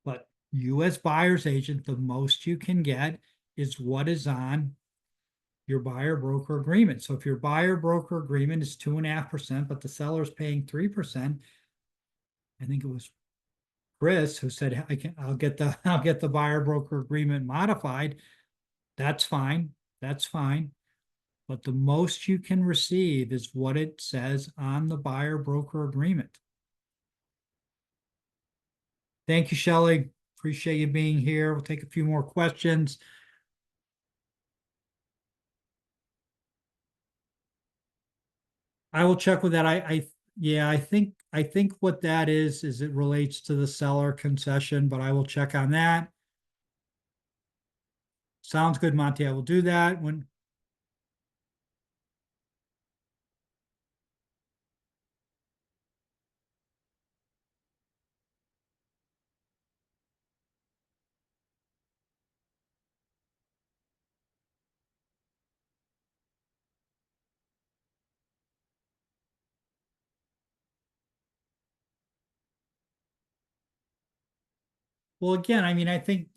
But you as buyer's agent, the most you can get is what is on your buyer broker agreement. So if your buyer broker agreement is 2.5%, but the seller is paying 3%, I think it was Chris who said, I'll get the buyer broker agreement modified. That's fine. That's fine. But the most you can receive is what it says on the buyer broker agreement. Thank you, Shelley. Appreciate you being here. We'll take a few more questions. I will check with that. Yeah, I think what that is it relates to the seller concession, but I will check on that. Sounds good, Monty. I will do that when. Well, again, I mean, I think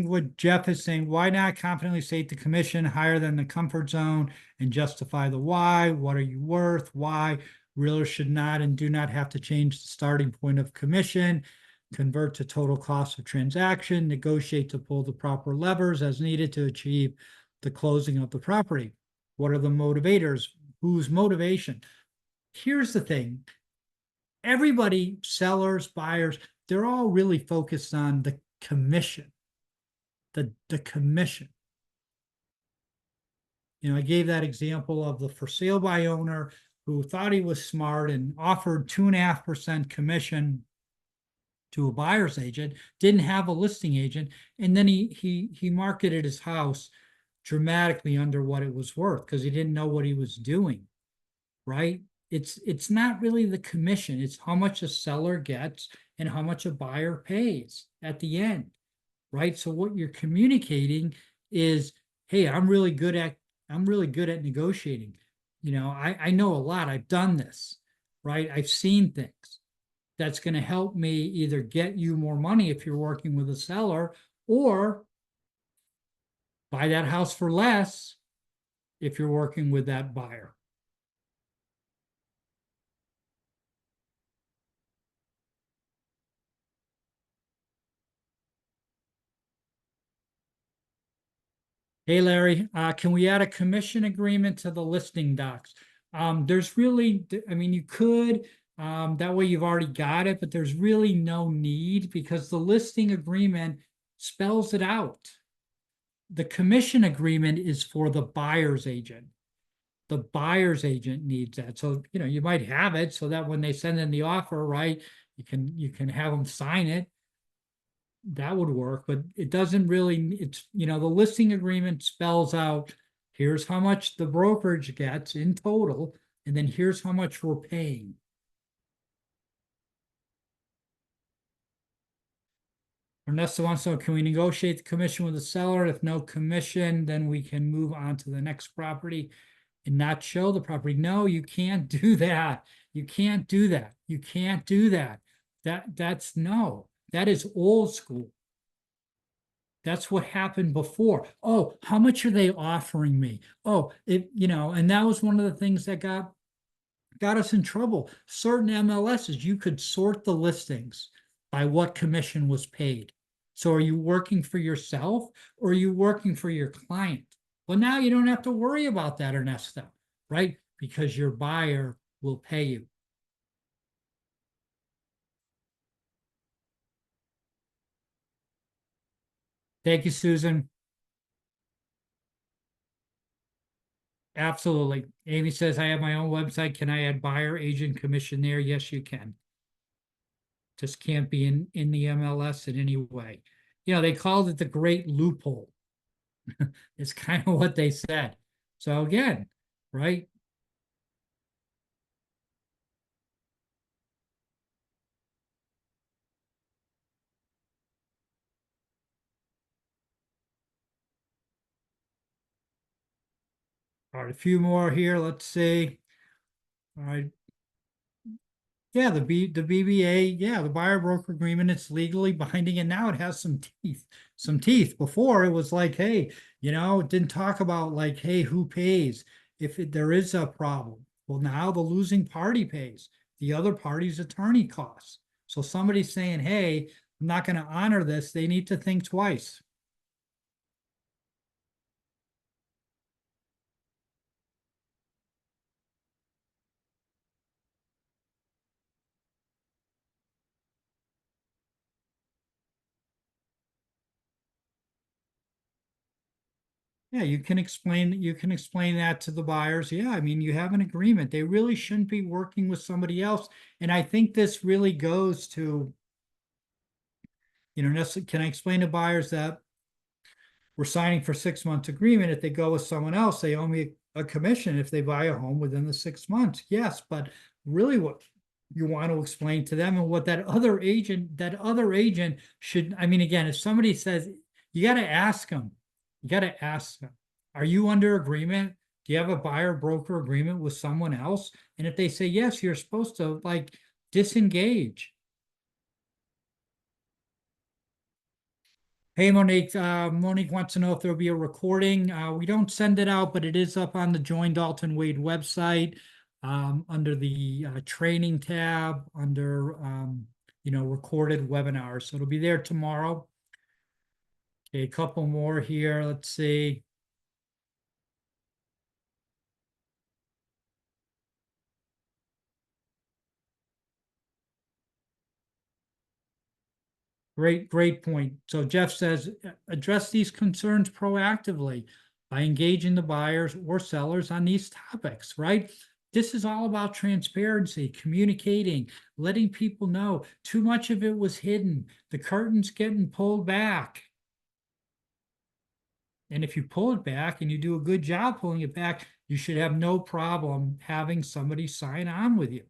what Jeff is saying, why not confidently state the commission higher than the comfort zone and justify the why? What are you worth? Why? Realtors should not and do not have to change the starting point of commission, convert to total cost of transaction, negotiate to pull the proper levers as needed to achieve the closing of the property. What are the motivators? Whose motivation? Here's the thing. Everybody, sellers, buyers, they're all really focused on the commission, the commission. You know, I gave that example of the for sale by owner who thought he was smart and offered 2.5% commission to a buyer's agent, didn't have a listing agent, and then he marketed his house dramatically under what it was worth because he didn't know what he was doing, right? It's not really the commission, it's how much a seller gets and how much a buyer pays at the end, right? So what you're communicating is, hey, I'm really good at negotiating. You know, I know a lot. I've done this, right? I've seen things. That's going to help me either get you more money if you're working with a seller, or buy that house for less if you're working with that buyer. Hey, Larry, can we add a commission agreement to the listing docs? There's really, I mean, you could, that way you've already got it, but there's really no need because the listing agreement spells it out. The commission agreement is for the buyer's agent. The buyer's agent needs that. So, you know, you might have it so that when they send in the offer, right, you can have them sign it. That would work, but it doesn't really, it's, you know, the listing agreement spells out, here's how much the brokerage gets in total, and then here's how much we're paying. Ernesto wants to know, can we negotiate the commission with the seller? If no commission, then we can move on to the next property and not show the property. No, you can't do that. You can't do that. You can't do that. That's no, that is old school. That's what happened before. Oh, how much are they offering me? Oh, you know, and that was one of the things that got us in trouble. Certain MLSs, you could sort the listings by what commission was paid. So are you working for yourself or are you working for your client? Well, now you don't have to worry about that, Ernesto, right? Because your buyer will pay you. Thank you, Susan. Absolutely. Amy says, I have my own website. Can I add buyer agent commission there? Yes, you can. Just can't be in the MLS in any way. You know, they called it the great loophole. It's kind of what they said. So again, right? All right, a few more here. Let's see. All right. Yeah, the BBA, yeah, the buyer broker agreement, it's legally binding and now it has some teeth. Some teeth. Before it was like, hey, it didn't talk about like, hey, who pays if there is a problem. Well, now the losing party pays the other party's attorney costs. So somebody's saying, hey, I'm not going to honor this. They need to think twice. Yeah, you can explain that to the buyers. Yeah, I mean, you have an agreement. They really shouldn't be working with somebody else. And I think this really goes to, can I explain to buyers that we're signing for 6 months agreement. If they go with someone else, they owe me a commission if they buy a home within the 6 months. Yes, but really what you want to explain to them and what that other agent should, I mean, again, if somebody says, you got to ask them, are you under agreement? Do you have a buyer broker agreement with someone else? And if they say yes, you're supposed to like disengage. Hey, Monique, Monique wants to know if there'll be a recording. We don't send it out, but it is up on the Join Dalton Wade website, under the training tab, under recorded webinars. So it'll be there tomorrow. Okay, a couple more here. Let's see. Great point. So Jeff says, address these concerns proactively by engaging the buyers or sellers on these topics, right? This is all about transparency, communicating, letting people know too much of it was hidden. The curtain's getting pulled back. And if you pull it back and you do a good job pulling it back, you should have no problem having somebody sign on with you.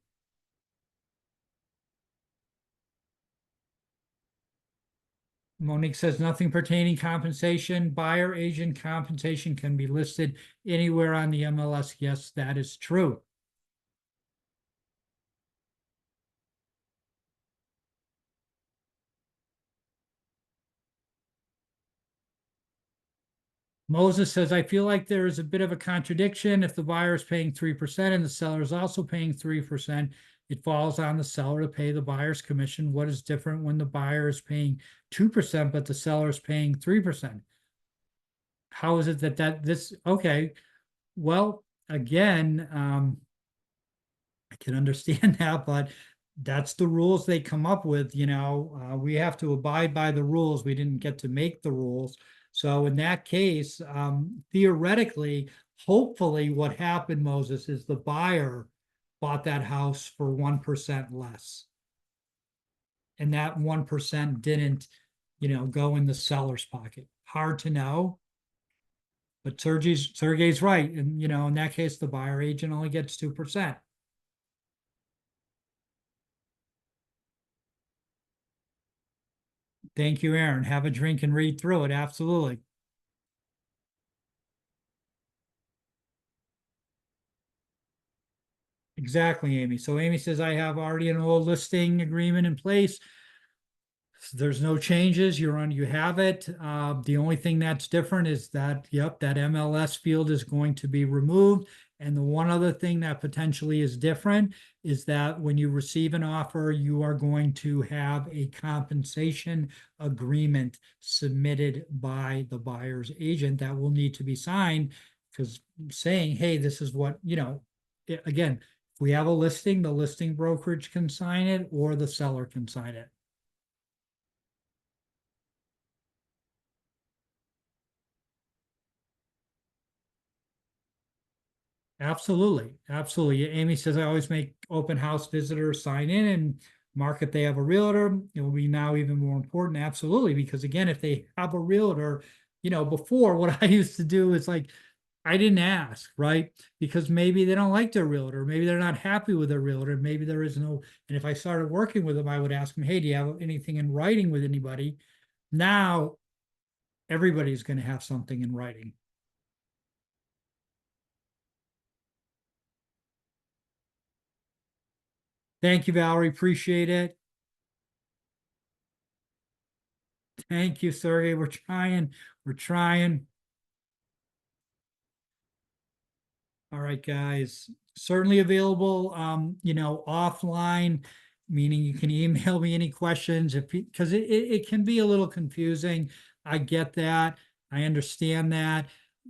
Monique says nothing pertaining compensation. Buyer agent compensation can be listed anywhere on the MLS. Yes, that is true. Moses says, I feel like there is a bit of a contradiction. If the buyer is paying 3% and the seller is also paying 3%, it falls on the seller to pay the buyer's commission. What is different when the buyer is paying 2%, but the seller is paying 3%? How is it okay. Well, again, I can understand that, but that's the rules they come up with, we have to abide by the rules. We didn't get to make the rules. So in that case, theoretically, hopefully what happened, Moses, is the buyer bought that house for 1% less. And that 1% didn't, go in the seller's pocket. Hard to know. But Sergey's right. And, in that case, the buyer agent only gets 2%. Thank you, Aaron. Have a drink and read through it. Absolutely. Exactly, Amy. So Amy says, I have already an old listing agreement in place. There's no changes. You have it. The only thing that's different is that, yep, that MLS field is going to be removed. And the one other thing that potentially is different is that when you receive an offer, you are going to have a compensation agreement submitted by the buyer's agent that will need to be signed, because saying, hey, this is what, again, if we have a listing, the listing brokerage can sign it or the seller can sign it. Absolutely, absolutely. Amy says I always make open house visitors sign in and mark if they have a realtor. It will be now even more important. Absolutely, because again, if they have a realtor, before what I used to do is like I didn't ask, right? Because maybe they don't like their realtor, maybe they're not happy with their realtor, maybe there is no. And if I started working with them, I would ask them, hey, do you have anything in writing with anybody? Now everybody's going to have something in writing. Thank you, Valerie. Appreciate it. Thank you, Sergey. We're trying. We're trying. All right, guys. Certainly available, offline, meaning you can email me any questions if because it can be a little confusing. I get that. I understand that.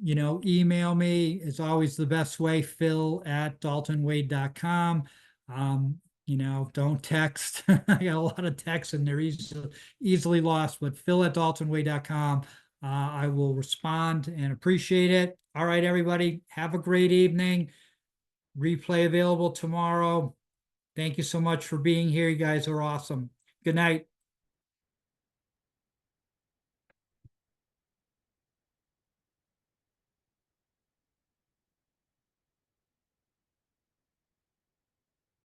Email me is always the best way, phil@daltonwade.com. Don't text. I got a lot of texts and they're easily lost, but phil@daltonwade.com. I will respond and appreciate it. All right, everybody, have a great evening. Replay available tomorrow. Thank you so much for being here. You guys are awesome. Good night.